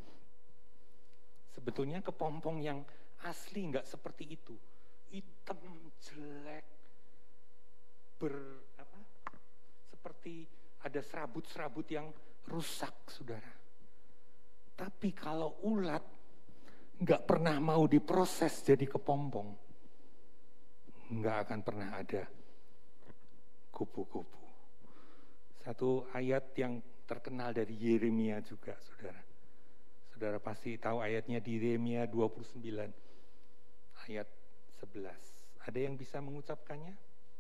Sebetulnya kepompong yang asli nggak seperti itu, hitam, jelek, seperti ada serabut-serabut yang rusak, saudara. Tapi kalau ulat nggak pernah mau diproses jadi kepompong, nggak akan pernah ada kupu-kupu. Satu ayat yang terkenal dari Yeremia juga, saudara. Saudara pasti tahu ayatnya di Yeremia 29, ayat 11. Ada yang bisa mengucapkannya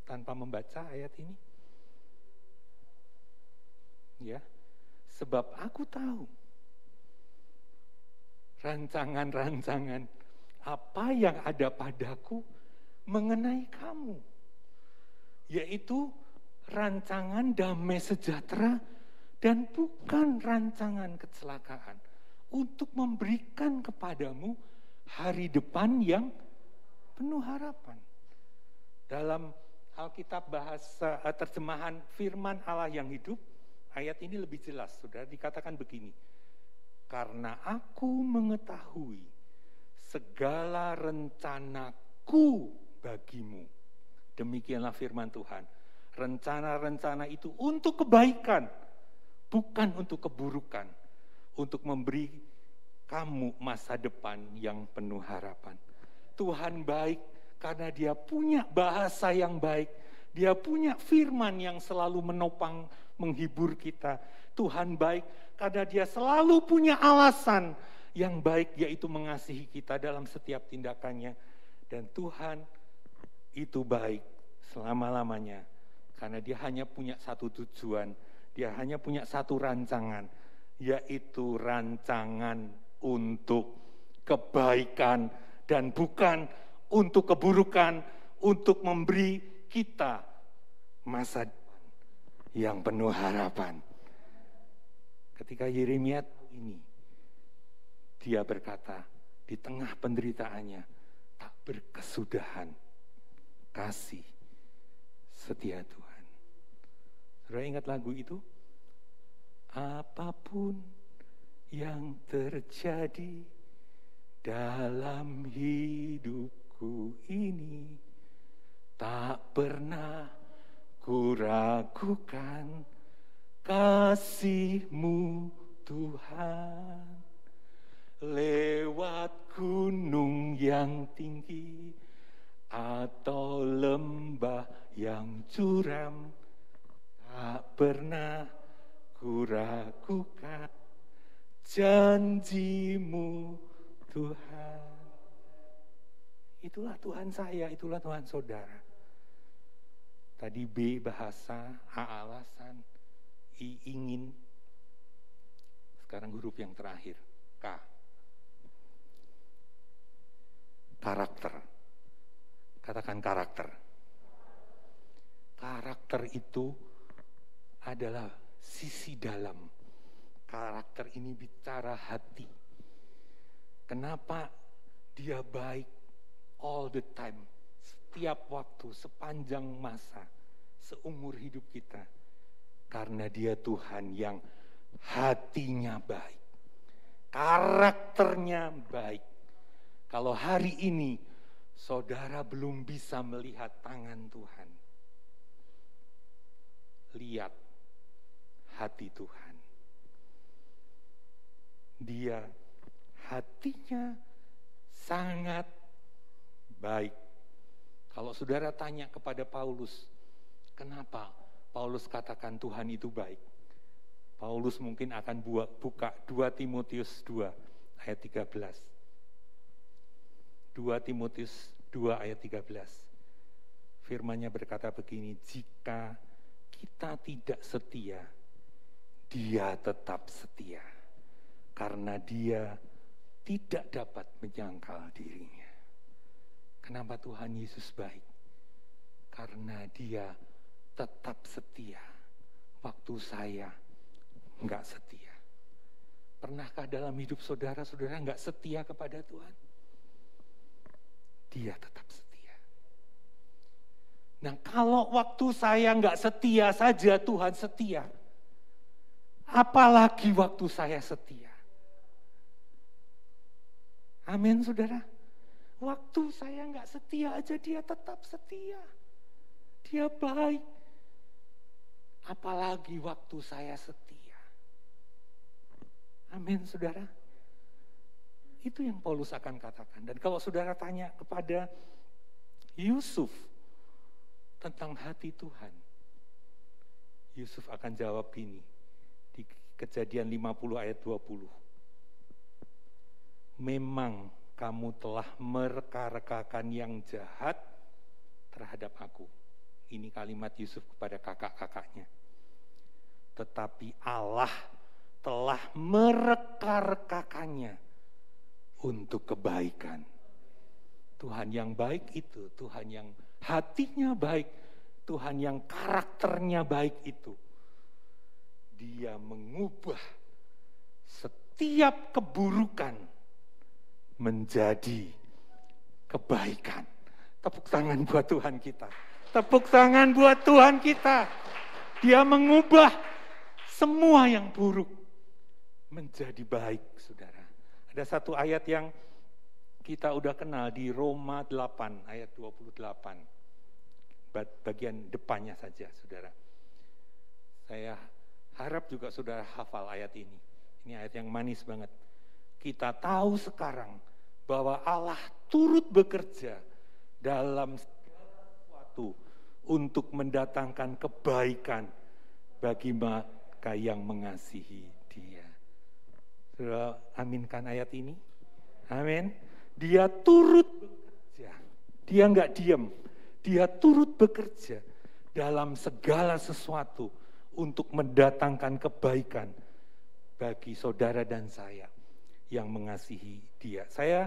tanpa membaca ayat ini? Ya, sebab aku tahu rancangan-rancangan apa yang ada padaku mengenai kamu, yaitu rancangan damai sejahtera dan bukan rancangan kecelakaan, untuk memberikan kepadamu hari depan yang penuh harapan. Dalam Alkitab bahasa terjemahan firman Allah yang hidup, ayat ini lebih jelas, saudara, dikatakan begini. Karena aku mengetahui segala rencanaku bagimu. Demikianlah firman Tuhan. Rencana-rencana itu untuk kebaikan, bukan untuk keburukan. Untuk memberi kamu masa depan yang penuh harapan. Tuhan baik karena Dia punya bahasa yang baik. Dia punya firman yang selalu menopang, menghibur kita. Tuhan baik karena Dia selalu punya alasan yang baik, yaitu mengasihi kita dalam setiap tindakannya. Dan Tuhan itu baik selama-lamanya karena Dia hanya punya satu tujuan, Dia hanya punya satu rancangan, yaitu rancangan untuk kebaikan dan bukan untuk keburukan, untuk memberi kita masa depan yang penuh harapan. Ketika Yeremia tahu ini, dia berkata, di tengah penderitaannya, tak berkesudahan kasih setia Tuhan. Saudara ingat lagu itu? Apapun yang terjadi dalam hidupku ini, tak pernah ku ragukan kasih-Mu Tuhan. Lewat gunung yang tinggi atau lembah yang curam, tak pernah ku ragukan janji-Mu Tuhan. Itulah Tuhan saya, itulah Tuhan saudara. Tadi B bahasa, A alasan, I ingin. Sekarang huruf yang terakhir, K. K karakter. Katakan karakter. Karakter itu adalah sisi dalam. Karakter ini bicara hati. Kenapa dia baik all the time, setiap waktu, sepanjang masa, seumur hidup kita? Karena dia Tuhan yang hatinya baik, karakternya baik. Kalau hari ini saudara belum bisa melihat tangan Tuhan, lihat hati Tuhan. Dia hatinya sangat baik. Kalau saudara tanya kepada Paulus, kenapa Paulus katakan Tuhan itu baik? Paulus mungkin akan buka 2 Timotius 2 ayat 13. 2 Timotius 2 ayat 13. Firman-Nya berkata begini, jika kita tidak setia, dia tetap setia. Karena dia tidak dapat menyangkal dirinya. Kenapa Tuhan Yesus baik? Karena dia tetap setia. Waktu saya enggak setia. Pernahkah dalam hidup saudara enggak setia kepada Tuhan? Dia tetap setia. Nah, kalau waktu saya enggak setia saja Tuhan setia, apalagi waktu saya setia. Amin, saudara. Waktu saya enggak setia aja dia tetap setia. Dia baik. Apalagi waktu saya setia. Amin, saudara. Itu yang Paulus akan katakan. Dan kalau saudara tanya kepada Yusuf tentang hati Tuhan, Yusuf akan jawab gini di Kejadian 50 ayat 20. Memang kamu telah mereka-rekakan yang jahat terhadap aku. Ini kalimat Yusuf kepada kakak-kakaknya. Tetapi Allah telah mereka-rekakannya untuk kebaikan. Tuhan yang baik itu, Tuhan yang hatinya baik, Tuhan yang karakternya baik itu, dia mengubah setiap keburukan menjadi kebaikan. Tepuk tangan buat Tuhan kita. Tepuk tangan buat Tuhan kita. Dia mengubah semua yang buruk menjadi baik, saudara. Ada satu ayat yang kita udah kenal di Roma 8 ayat 28. Bagian depannya saja, saudara. Saya harap juga saudara hafal ayat ini. Ini ayat yang manis banget. Kita tahu sekarang bahwa Allah turut bekerja dalam segala sesuatu untuk mendatangkan kebaikan bagi mereka yang mengasihi Dia. Saudara aminkan ayat ini? Amin. Dia turut bekerja. Dia enggak diam. Dia turut bekerja dalam segala sesuatu untuk mendatangkan kebaikan bagi saudara dan saya yang mengasihi Dia. Saya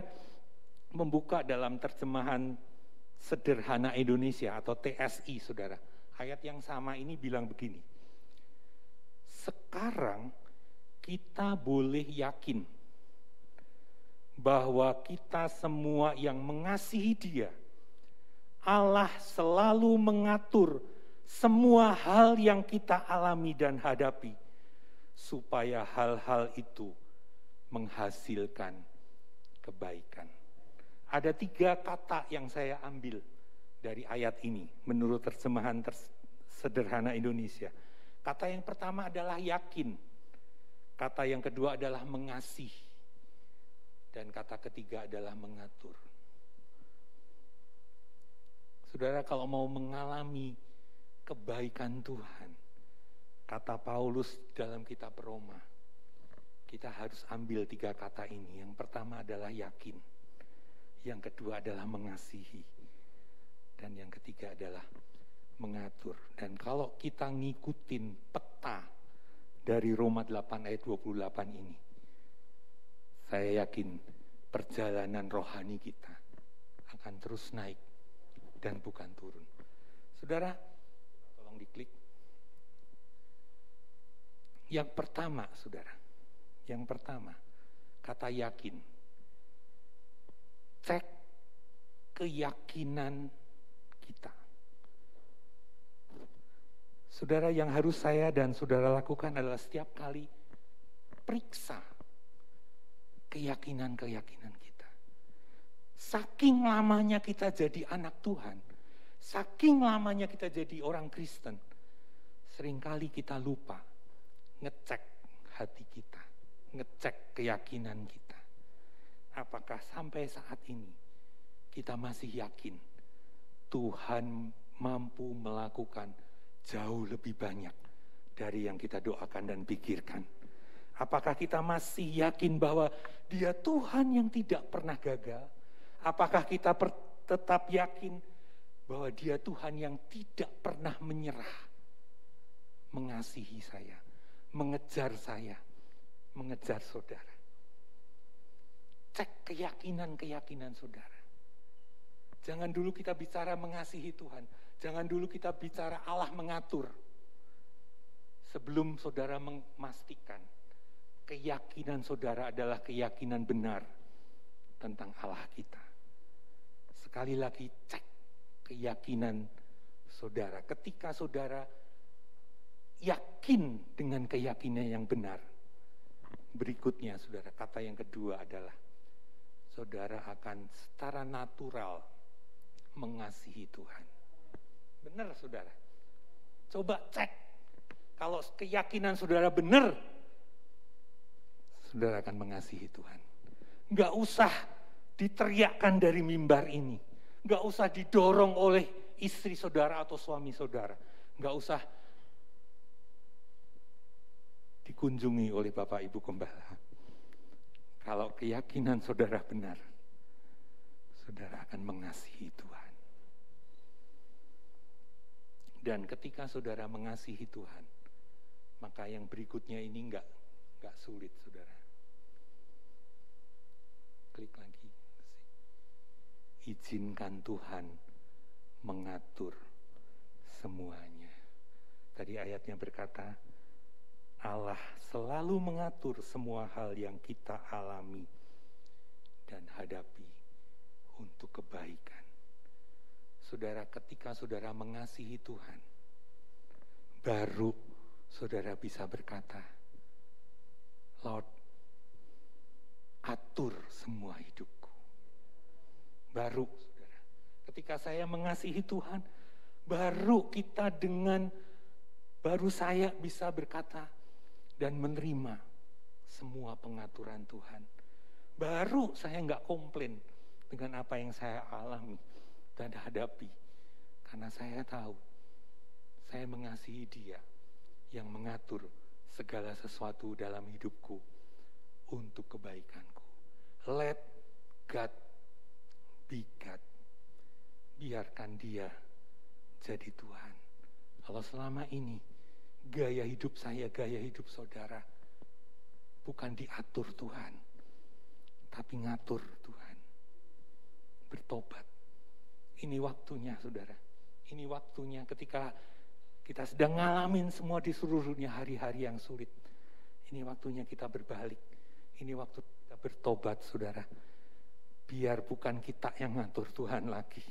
membuka dalam terjemahan sederhana Indonesia atau TSI, saudara. Ayat yang sama ini bilang begini. Sekarang kita boleh yakin bahwa kita semua yang mengasihi Dia, Allah selalu mengatur semua hal yang kita alami dan hadapi, supaya hal-hal itu menghasilkan kebaikan. Ada 3 kata yang saya ambil dari ayat ini menurut terjemahan sederhana Indonesia. Kata yang pertama adalah yakin. Kata yang kedua adalah mengasihi. Dan kata ketiga adalah mengatur. Saudara, kalau mau mengalami kebaikan Tuhan, kata Paulus dalam kitab Roma, kita harus ambil 3 kata ini. Yang pertama adalah yakin. Yang kedua adalah mengasihi. Dan yang ketiga adalah mengatur. Dan kalau kita ngikutin peta dari Roma 8 ayat 28 ini, saya yakin perjalanan rohani kita akan terus naik dan bukan turun. Saudara, tolong diklik. Yang pertama, saudara, yang pertama, kata yakin. Cek keyakinan kita. Saudara, yang harus saya dan saudara lakukan adalah setiap kali periksa keyakinan-keyakinan kita. Saking lamanya kita jadi anak Tuhan, saking lamanya kita jadi orang Kristen, seringkali kita lupa ngecek hati kita, ngecek keyakinan kita. Apakah sampai saat ini kita masih yakin Tuhan mampu melakukan jauh lebih banyak dari yang kita doakan dan pikirkan? Apakah kita masih yakin bahwa Dia Tuhan yang tidak pernah gagal? Apakah kita tetap yakin bahwa Dia Tuhan yang tidak pernah menyerah, mengasihi saya, mengejar saya, mengejar saudara? Cek keyakinan-keyakinan saudara. Jangan dulu kita bicara mengasihi Tuhan. Jangan dulu kita bicara Allah mengatur. Sebelum saudara memastikan keyakinan saudara adalah keyakinan benar tentang Allah kita. Sekali lagi cek keyakinan saudara. Ketika saudara yakin dengan keyakinan yang benar, berikutnya saudara, kata yang kedua adalah saudara akan secara natural mengasihi Tuhan. Benar saudara? Coba cek. Kalau keyakinan saudara benar, saudara akan mengasihi Tuhan. Enggak usah diteriakkan dari mimbar ini. Enggak usah didorong oleh istri saudara atau suami saudara. Enggak usah dikunjungi oleh Bapak Ibu Gembala. Kalau keyakinan saudara benar, saudara akan mengasihi Tuhan. Dan ketika saudara mengasihi Tuhan, maka yang berikutnya ini enggak sulit, saudara. Klik lagi. Izinkan Tuhan mengatur semuanya. Tadi ayatnya berkata, Allah selalu mengatur semua hal yang kita alami dan hadapi untuk kebaikan. Saudara, ketika saudara mengasihi Tuhan, baru saudara bisa berkata, Lord, atur semua hidupku. Baru, saudara, ketika saya mengasihi Tuhan, baru saya bisa berkata dan menerima semua pengaturan Tuhan. Baru saya nggak komplain dengan apa yang saya alami dan hadapi. Karena saya tahu, saya mengasihi Dia yang mengatur segala sesuatu dalam hidupku untuk kebaikanku. Let God be God. Biarkan Dia jadi Tuhan. Kalau selama ini gaya hidup saya, gaya hidup saudara bukan diatur Tuhan, tapi ngatur Tuhan. Bertobat. Ini waktunya, saudara. Ini waktunya ketika kita sedang ngalamin semua di seluruh dunia hari-hari yang sulit. Ini waktunya kita berbalik. Ini waktu kita bertobat, saudara. Biar bukan kita yang ngatur Tuhan lagi,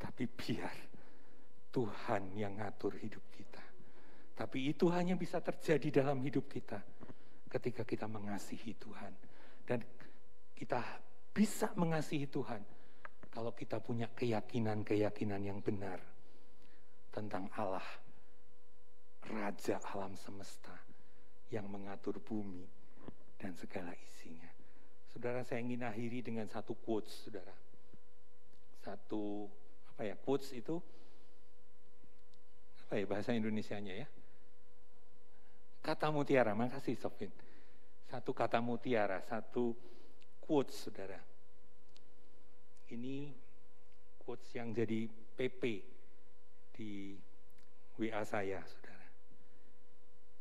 tapi biar Tuhan yang ngatur hidup kita. Tapi itu hanya bisa terjadi dalam hidup kita ketika kita mengasihi Tuhan. Dan kita bisa mengasihi Tuhan kalau kita punya keyakinan-keyakinan yang benar tentang Allah, Raja alam semesta yang mengatur bumi dan segala isinya. Saudara, saya ingin akhiri dengan satu quotes, saudara. Quotes itu bahasa Indonesianya ya? Kata mutiara, makasih Sofin. Satu kata mutiara, satu quotes, saudara. Ini quotes yang jadi PP di WA saya, saudara.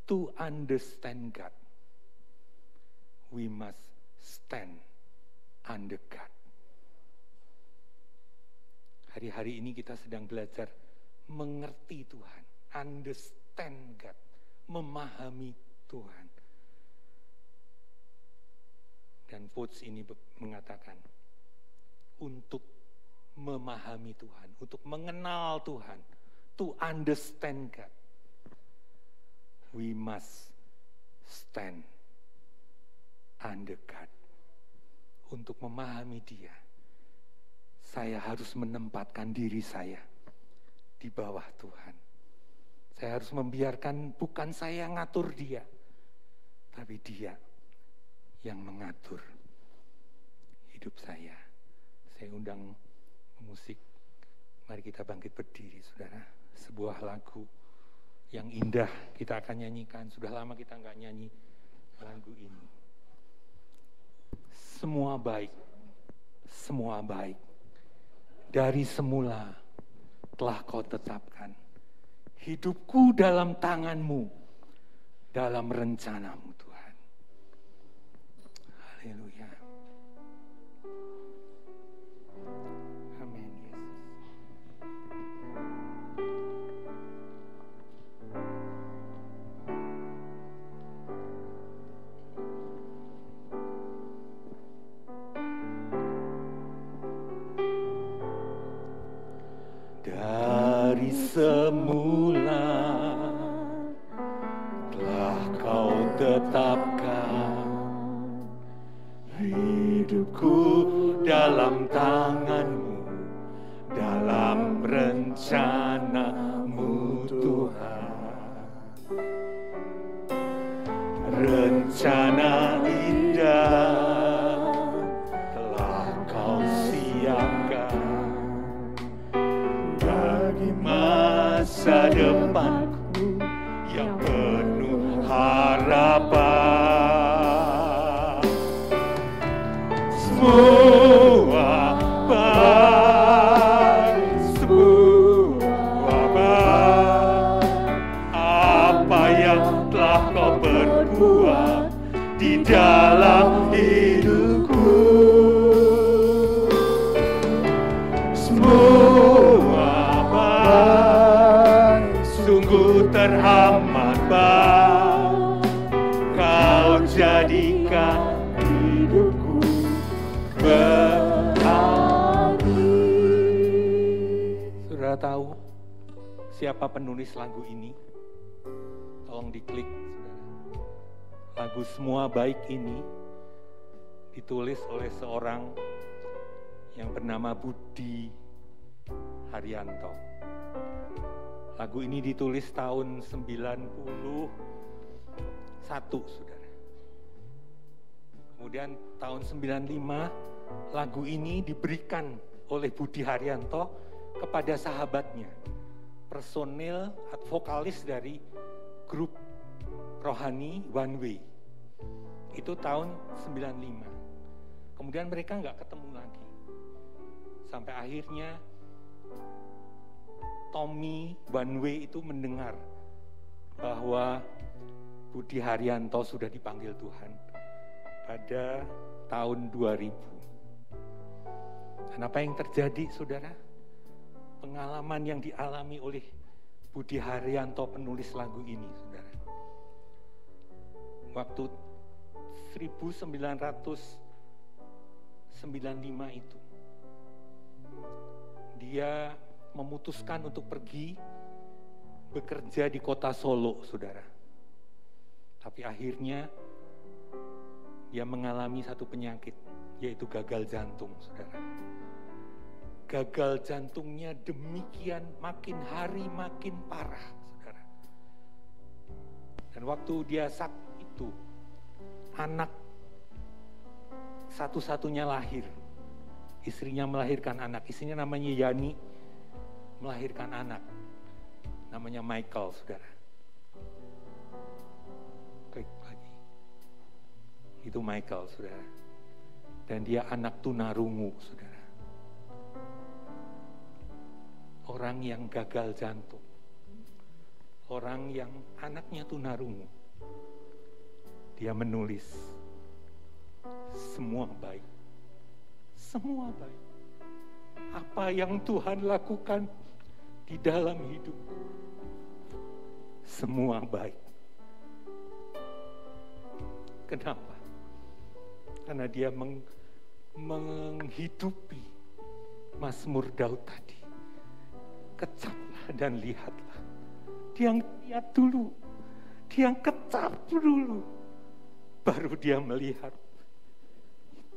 To understand God, we must stand under God. Hari-hari ini kita sedang belajar mengerti Tuhan, understand God, memahami Tuhan. Dan quotes ini mengatakan, untuk memahami Tuhan, untuk mengenal Tuhan, to understand God, we must stand under God. Untuk memahami Dia, saya harus menempatkan diri saya di bawah Tuhan. Saya harus membiarkan bukan saya ngatur Dia, tapi Dia yang mengatur hidup saya. Saya undang musik. Mari kita bangkit berdiri, saudara. Sebuah lagu yang indah kita akan nyanyikan. Sudah lama kita nggak nyanyi lagu ini. Semua baik, semua baik. Dari semula telah kau tetapkan. Hidupku dalam tanganmu, dalam rencanamu Tuhan. Haleluya. Amin Yesus. Dari semula telah kau tetapkan hidupku dalam tanganmu, dalam rencanamu Tuhan. Rencana indah telah kau siapkan bagi masa depanku yang penuh harapan. Semua baik, semua baik. Apa yang telah kau perbuat di dalam hidupku, semua baik, sungguh teramat baik. Kau jadikan hidupku berarti. Saudara tahu siapa penulis lagu ini? Tolong diklik, saudara. Lagu Semua Baik ini ditulis oleh seorang yang bernama Budi Haryanto. Lagu ini ditulis tahun 91, saudara. Kemudian tahun 95, lagu ini diberikan oleh Budi Haryanto kepada sahabatnya, personil vokalis dari grup rohani One Way. Itu tahun 95. Kemudian mereka nggak ketemu lagi. Sampai akhirnya Tommy One Way itu mendengar bahwa Budi Haryanto sudah dipanggil Tuhan pada tahun 2000. Dan apa yang terjadi, saudara? Pengalaman yang dialami oleh Budi Haryanto penulis lagu ini, saudara. Waktu 1995 itu, dia memutuskan untuk pergi bekerja di kota Solo, saudara. Tapi akhirnya dia mengalami satu penyakit, yaitu gagal jantung, saudara. Gagal jantungnya demikian makin hari makin parah, saudara. Dan waktu dia sakit itu, anak satu-satunya lahir. Istrinya melahirkan anak, istrinya namanya Yani, melahirkan anak, namanya Michael, saudara. Klik lagi. Itu Michael, saudara. Dan dia anak tunarungu, saudara. Orang yang gagal jantung, orang yang anaknya tunarungu, dia menulis semua baik, semua baik. apa yang Tuhan lakukan di dalam hidup, semua baik. Kenapa? Karena dia menghidupi Mazmur Daud tadi. Kecaplah dan lihatlah. Dia lihat dulu, dia kecap dulu, baru dia melihat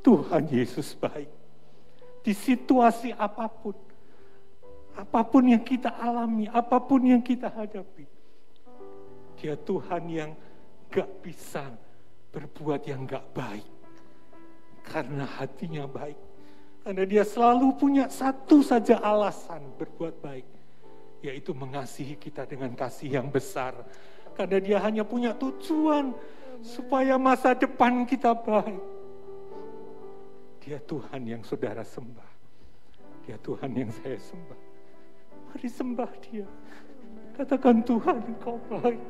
Tuhan Yesus baik. Di situasi apapun, apapun yang kita alami, apapun yang kita hadapi, dia Tuhan yang gak bisa berbuat yang gak baik. Karena hatinya baik. Karena dia selalu punya satu saja alasan berbuat baik, yaitu mengasihi kita dengan kasih yang besar. Karena dia hanya punya tujuan supaya masa depan kita baik. Dia Tuhan yang saudara sembah. Dia Tuhan yang saya sembah. Mari sembah dia. Katakan, Tuhan Engkau baik.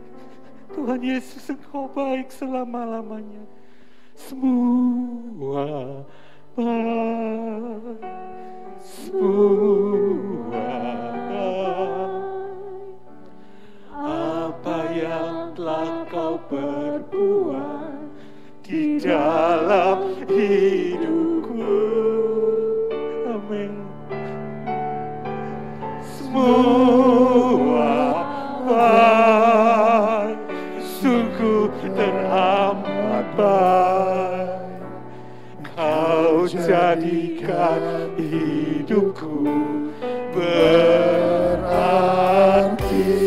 Tuhan Yesus Engkau baik selama-lamanya. Semua baik. Semua baik. Apa yang telah Kau perbuat di dalam hidupku. Amin. Semua baik, sungguh teramat baik. Kau jadikan hidupku berarti.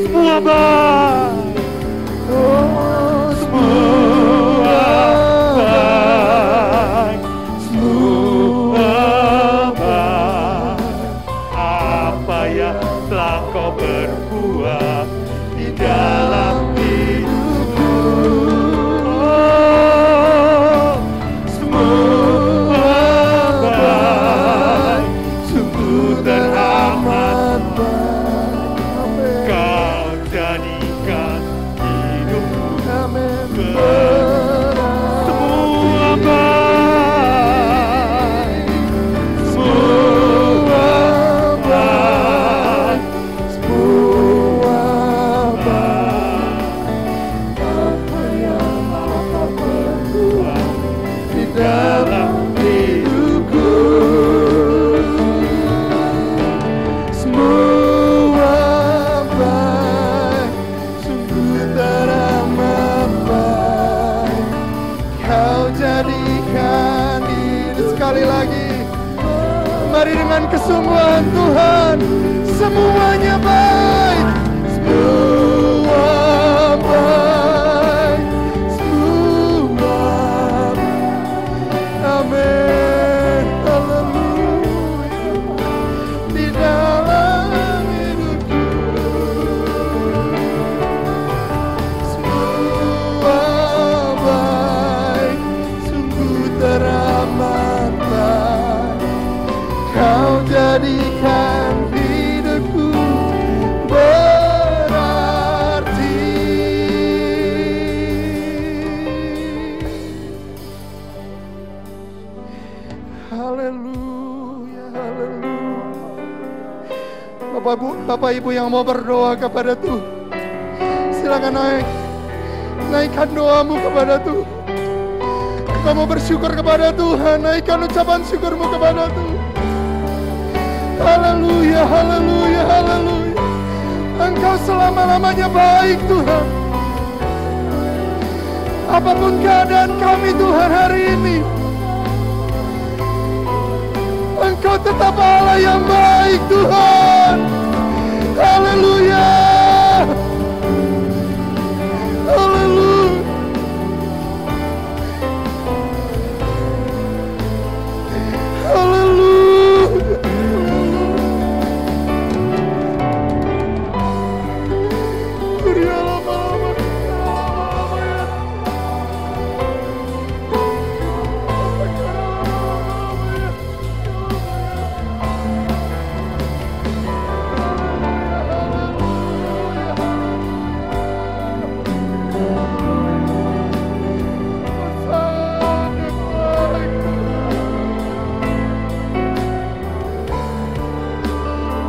Semua baik. Oh, semua baik, semua baik. Apa yang telah Kau berbuat di dalam hidupku. Oh, semua baik, sungguh teramat baik. Kau jadikan hidupku semua baik, semua baik, semua baik. Apa yang Kau perbuat di dalam hidupku. Semua baik, sungguh teramat baik. Kau jadikan diri. Sekali lagi, mari dengan kesungguhan Tuhan, semuanya baik. Semua baik, semua baik. Amin. Haleluya. Di dalam hidupku semua baik, sungguh teramat baik. Kau jadikan hidupku berarti. Haleluya, haleluya. Bapak Ibu yang mau berdoa kepada Tuhan, silakan naikkan doamu kepada Tuhan. Kamu bersyukur kepada Tuhan, naikkan ucapan syukurmu kepada Tuhan. Haleluya, haleluya, haleluya. Engkau selama-lamanya baik Tuhan. Apapun keadaan kami Tuhan hari ini, Engkau tetap Allah yang baik Tuhan. Haleluya, haleluya.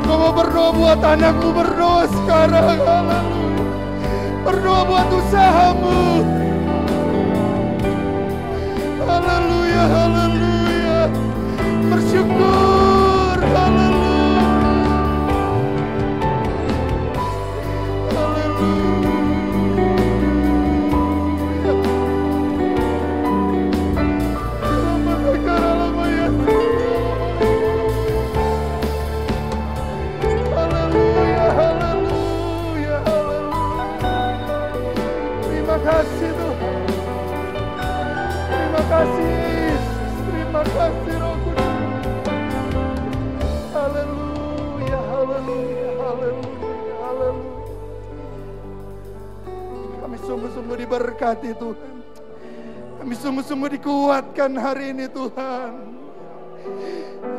Engkau mau berdoa buat anakmu, berdoa sekarang. Haleluya. Berdoa buat usahamu. Haleluya, haleluya. Bersyukur, haleluya. Terima kasih Roh Kudus. Haleluya, haleluya, haleluya, haleluya. Kami sungguh-sungguh diberkati Tuhan. Kami sungguh-sungguh dikuatkan hari ini Tuhan.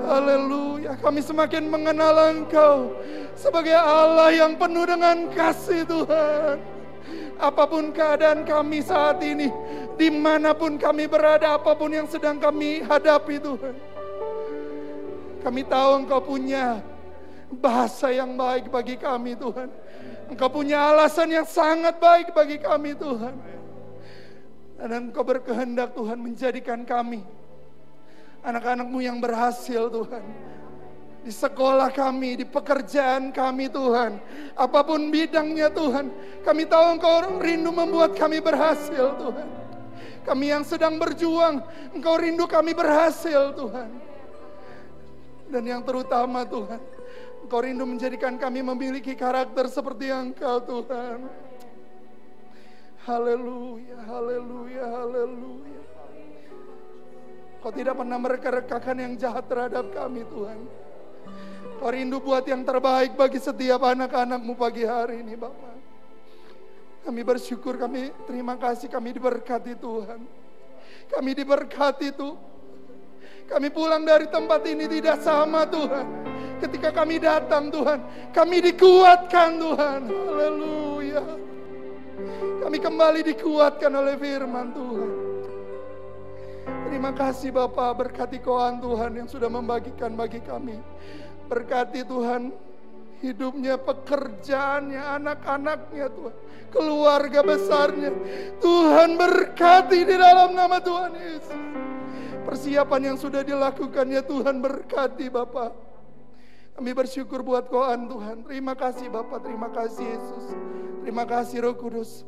Haleluya, kami semakin mengenal Engkau sebagai Allah yang penuh dengan kasih Tuhan. Apapun keadaan kami saat ini, dimanapun kami berada, apapun yang sedang kami hadapi Tuhan, kami tahu Engkau punya bahasa yang baik bagi kami Tuhan. Engkau punya alasan yang sangat baik bagi kami Tuhan. Dan Engkau berkehendak Tuhan menjadikan kami anak-anak-Mu yang berhasil Tuhan. Di sekolah kami, di pekerjaan kami Tuhan. Apapun bidangnya Tuhan, kami tahu Engkau rindu membuat kami berhasil Tuhan. Kami yang sedang berjuang, Engkau rindu kami berhasil Tuhan. Dan yang terutama Tuhan, Engkau rindu menjadikan kami memiliki karakter seperti Engkau Tuhan. Haleluya, haleluya, haleluya. Kau tidak pernah mereka-rekakan yang jahat terhadap kami Tuhan. Kau rindu buat yang terbaik bagi setiap anak-anak-Mu pagi hari ini Bapa. Kami bersyukur, kami terima kasih, kami diberkati Tuhan. Kami diberkati Tuhan. Kami pulang dari tempat ini tidak sama Tuhan. Ketika kami datang Tuhan, kami dikuatkan Tuhan. Haleluya. Kami kembali dikuatkan oleh firman Tuhan. Terima kasih Bapa, berkati Koan Tuhan yang sudah membagikan bagi kami. Berkati Tuhan hidupnya, pekerjaannya, anak-anaknya Tuhan, keluarga besarnya. Tuhan berkati di dalam nama Tuhan Yesus. Persiapan yang sudah dilakukannya Tuhan berkati Bapa. Kami bersyukur buat Koan Tuhan. Terima kasih Bapa, terima kasih Yesus. Terima kasih Roh Kudus.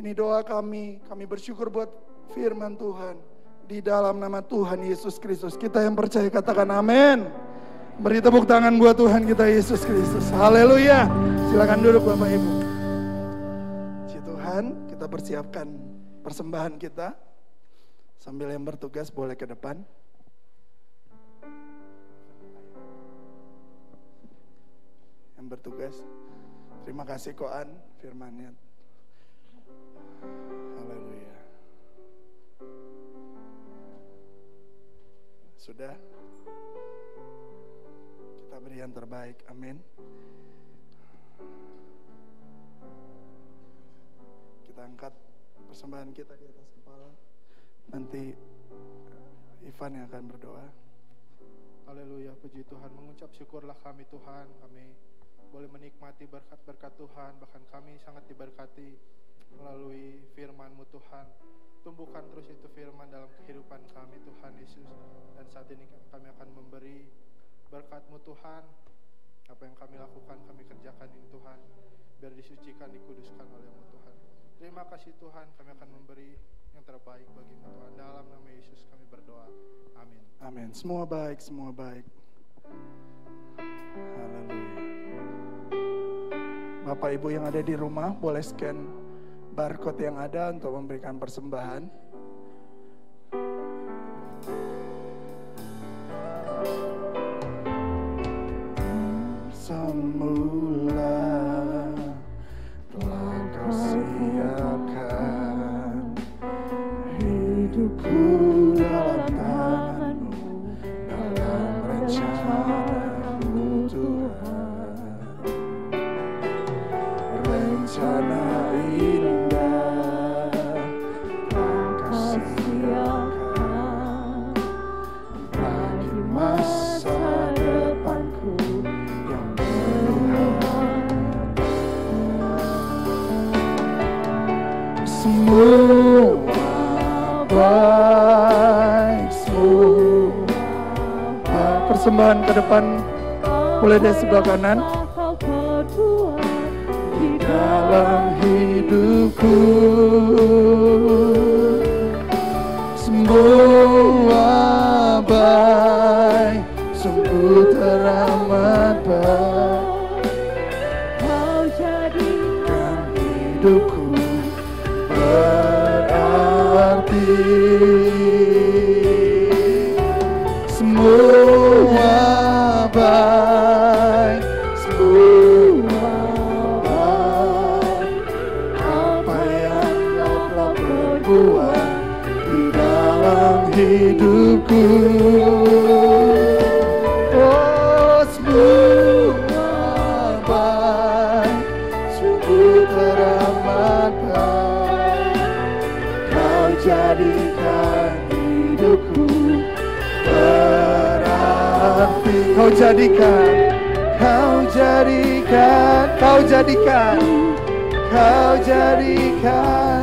Ini doa kami bersyukur buat firman Tuhan. Di dalam nama Tuhan Yesus Kristus. Kita yang percaya katakan amin. Beri tepuk tangan buat Tuhan kita Yesus Kristus. Haleluya. Silakan duduk Bapak Ibu. Puji Tuhan, kita persiapkan persembahan kita. Sambil yang bertugas boleh ke depan. Yang bertugas, terima kasih Koan firmannya. Haleluya. Sudah, kita beri yang terbaik, amin. Kita angkat persembahan kita di atas kepala. Nanti Ivan yang akan berdoa. Haleluya, puji Tuhan, mengucap syukurlah kami Tuhan. Kami boleh menikmati berkat-berkat Tuhan. Bahkan kami sangat diberkati melalui firman-Mu Tuhan. Tumbuhkan terus itu firman dalam kehidupan kami Tuhan Yesus. Dan saat ini kami akan memberi berkat-Mu Tuhan. Apa yang kami lakukan, kami kerjakan ini Tuhan. Biar disucikan, dikuduskan oleh-Mu Tuhan. Terima kasih Tuhan, kami akan memberi yang terbaik bagi-Mu Tuhan. Dalam nama Yesus kami berdoa. Amin. Amin. Semua baik, semua baik. Haleluya. Bapak Ibu yang ada di rumah boleh scan barcode yang ada untuk memberikan persembahan. Semula telah Kau siapkan hidupku dalam tangan-Mu, dalam rencana-Mu Tuhan. Rencana indah telah Kau siapkan bagi masa depanku persembahan ke depan, mulai dari sebelah kanan. Di dalam hidupku semua baik, sungguh teramat baik. Kau jadikan hidupku berarti. Semua baik, semua baik. Apa yang kau telah berbuat di dalam hidupku. Oh, semua baik, sungguh teramat baik. Kau jadikan hidupku berarti. Kau jadikan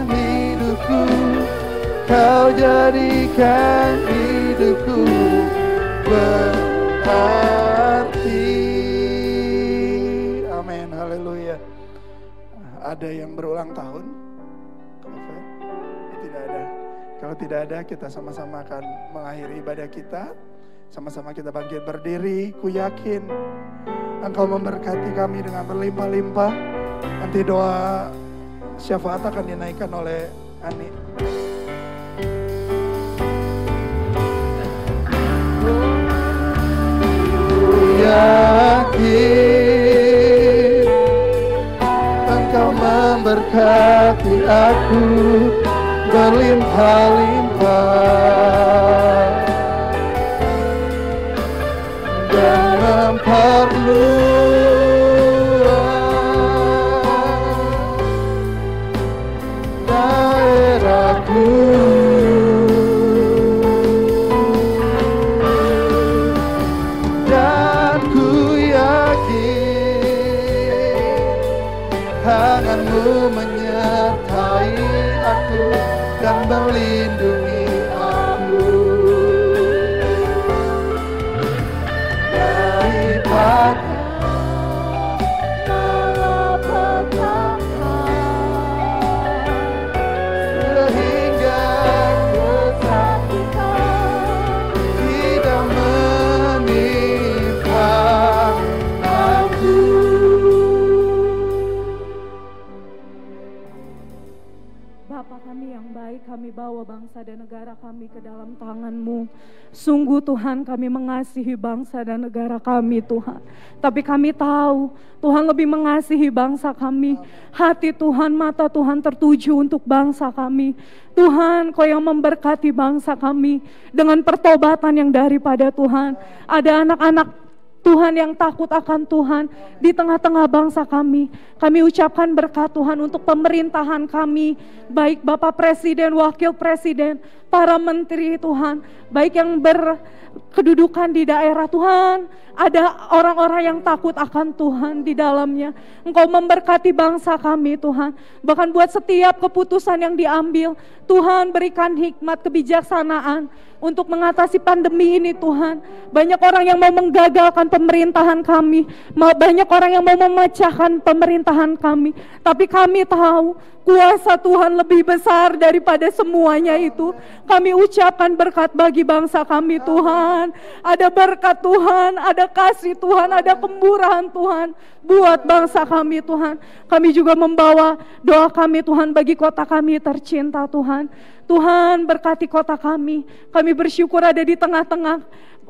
hidupku. Kau jadikan hidupku berarti. Amin, haleluya. Ada yang berulang tahun? Tidak ada. Kalau tidak ada, kita sama-sama akan mengakhiri ibadah kita. Sama-sama kita bangkit berdiri. Ku yakin Engkau memberkati kami dengan berlimpah-limpah. Nanti doa syafaat akan dinaikkan oleh Ani. Yakin Engkau memberkati aku berlimpah-limpah dan memperluas daerahku. Tanganmu menyertai aku dan melindungi aku daripada malapetaka sehingga kesakitan tidak menimpa aku. Bapa kami yang baik, kami bawa bangsa dan negara kami ke dalam tangan-Mu. Sungguh Tuhan, kami mengasihi bangsa dan negara kami Tuhan. Tapi kami tahu Tuhan lebih mengasihi bangsa kami. Hati Tuhan, mata Tuhan tertuju untuk bangsa kami. Tuhan, Kau yang memberkati bangsa kami dengan pertobatan yang daripada Tuhan. Ada anak-anak Tuhan yang takut akan Tuhan di tengah-tengah bangsa kami. Kami ucapkan berkat Tuhan untuk pemerintahan kami, baik Bapak Presiden, Wakil Presiden, para menteri Tuhan, baik yang berkedudukan di daerah Tuhan. Ada orang-orang yang takut akan Tuhan di dalamnya. Engkau memberkati bangsa kami Tuhan. Bahkan buat setiap keputusan yang diambil, Tuhan berikan hikmat kebijaksanaan untuk mengatasi pandemi ini Tuhan. Banyak orang yang mau menggagalkan pemerintahan kami, banyak orang yang mau memecahkan pemerintahan kami. Tapi kami tahu kuasa Tuhan lebih besar daripada semuanya itu. Kami ucapkan berkat bagi bangsa kami Tuhan. Ada berkat Tuhan, ada kasih Tuhan, ada kemurahan Tuhan buat bangsa kami Tuhan. Kami juga membawa doa kami Tuhan bagi kota kami tercinta Tuhan. Tuhan berkati kota kami. Kami bersyukur ada di tengah-tengah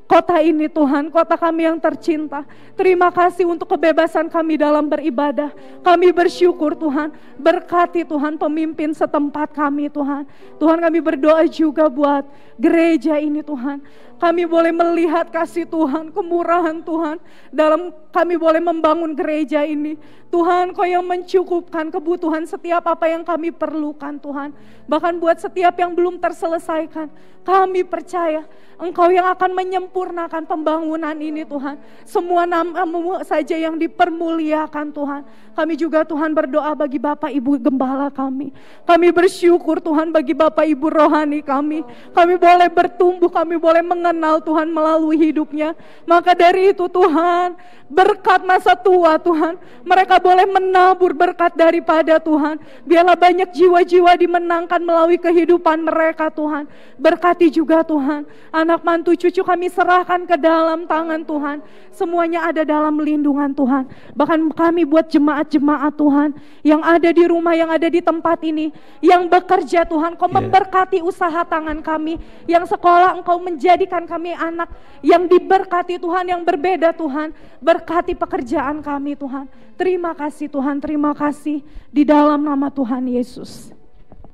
kota ini Tuhan, kota kami yang tercinta. Terima kasih untuk kebebasan kami dalam beribadah. Kami bersyukur Tuhan, berkati Tuhan pemimpin setempat kami Tuhan. Tuhan, kami berdoa juga buat gereja ini Tuhan. Kami boleh melihat kasih Tuhan, kemurahan Tuhan dalam kami boleh membangun gereja ini. Tuhan, Kau yang mencukupkan kebutuhan setiap apa yang kami perlukan Tuhan. Bahkan buat setiap yang belum terselesaikan, kami percaya Engkau yang akan menyempurnakan sempurnakan pembangunan ini Tuhan. Semua nama-Mu saja yang dipermuliakan Tuhan. Kami juga Tuhan berdoa bagi Bapak Ibu Gembala kami. Kami bersyukur Tuhan bagi Bapak Ibu rohani kami. Kami boleh bertumbuh, kami boleh mengenal Tuhan melalui hidupnya. Maka dari itu Tuhan, berkat masa tua Tuhan, mereka boleh menabur berkat daripada Tuhan. Biarlah banyak jiwa-jiwa dimenangkan melalui kehidupan mereka Tuhan. Berkati juga Tuhan, anak mantu cucu kami serahkan ke dalam tangan Tuhan. Semuanya ada dalam lindungan Tuhan. Bahkan kami buat jemaat-jemaat Tuhan yang ada di rumah, yang ada di tempat ini, yang bekerja Tuhan, Kau memberkati usaha tangan kami, yang sekolah Engkau menjadikan kami anak yang diberkati Tuhan, yang berbeda Tuhan. Berkati pekerjaan kami Tuhan. Terima kasih Tuhan, terima kasih di dalam nama Tuhan Yesus.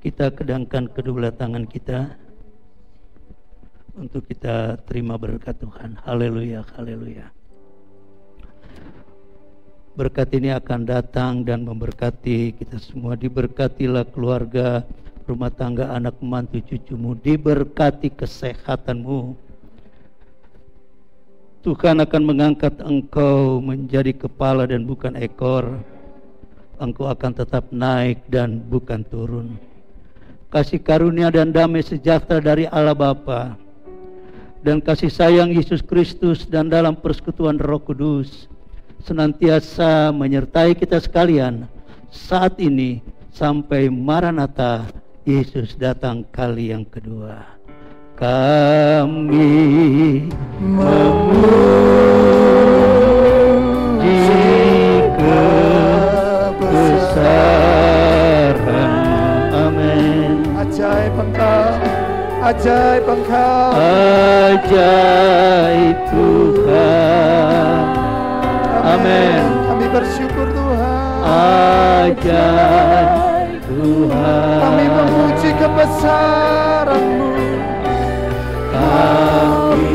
Kita kedangkan kedua tangan kita untuk kita terima berkat Tuhan. Haleluya, haleluya. Berkat ini akan datang dan memberkati kita semua. Diberkatilah keluarga, rumah tangga, anak mantu cucumu. Diberkati kesehatanmu. Tuhan akan mengangkat engkau menjadi kepala dan bukan ekor. Engkau akan tetap naik dan bukan turun. Kasih karunia dan damai sejahtera dari Allah Bapa dan kasih sayang Yesus Kristus dan dalam persekutuan Roh Kudus senantiasa menyertai kita sekalian saat ini sampai Maranatha, Yesus datang kali yang kedua. Kami memuji kebesaran. Amin. Ajaib Engkau, ajaib Engkau, ajaib Tuhan. Amin. Kami bersyukur Tuhan. Ajaib Tuhan. Kami memuji kebesaran-Mu. Kami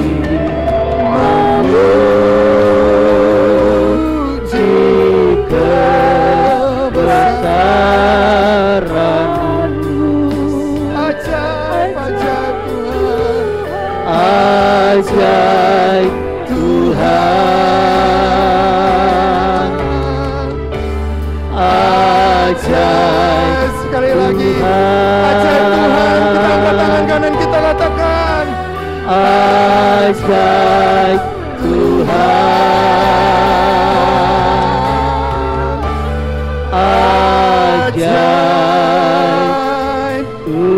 memuji kebesaran-Mu. Ajaib, ajaib Tuhan. Ajaib Tuhan. Ajaib sekali lagi. Ajaib Tuhan. Kita angkat tangan kanan, kita katakan ajaib Tuhan. Ajaib Tuhan.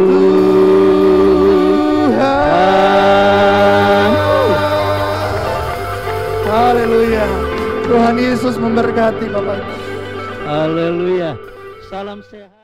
Haleluya. Tuhan Yesus memberkati Bapak. Haleluya. Salam sehat.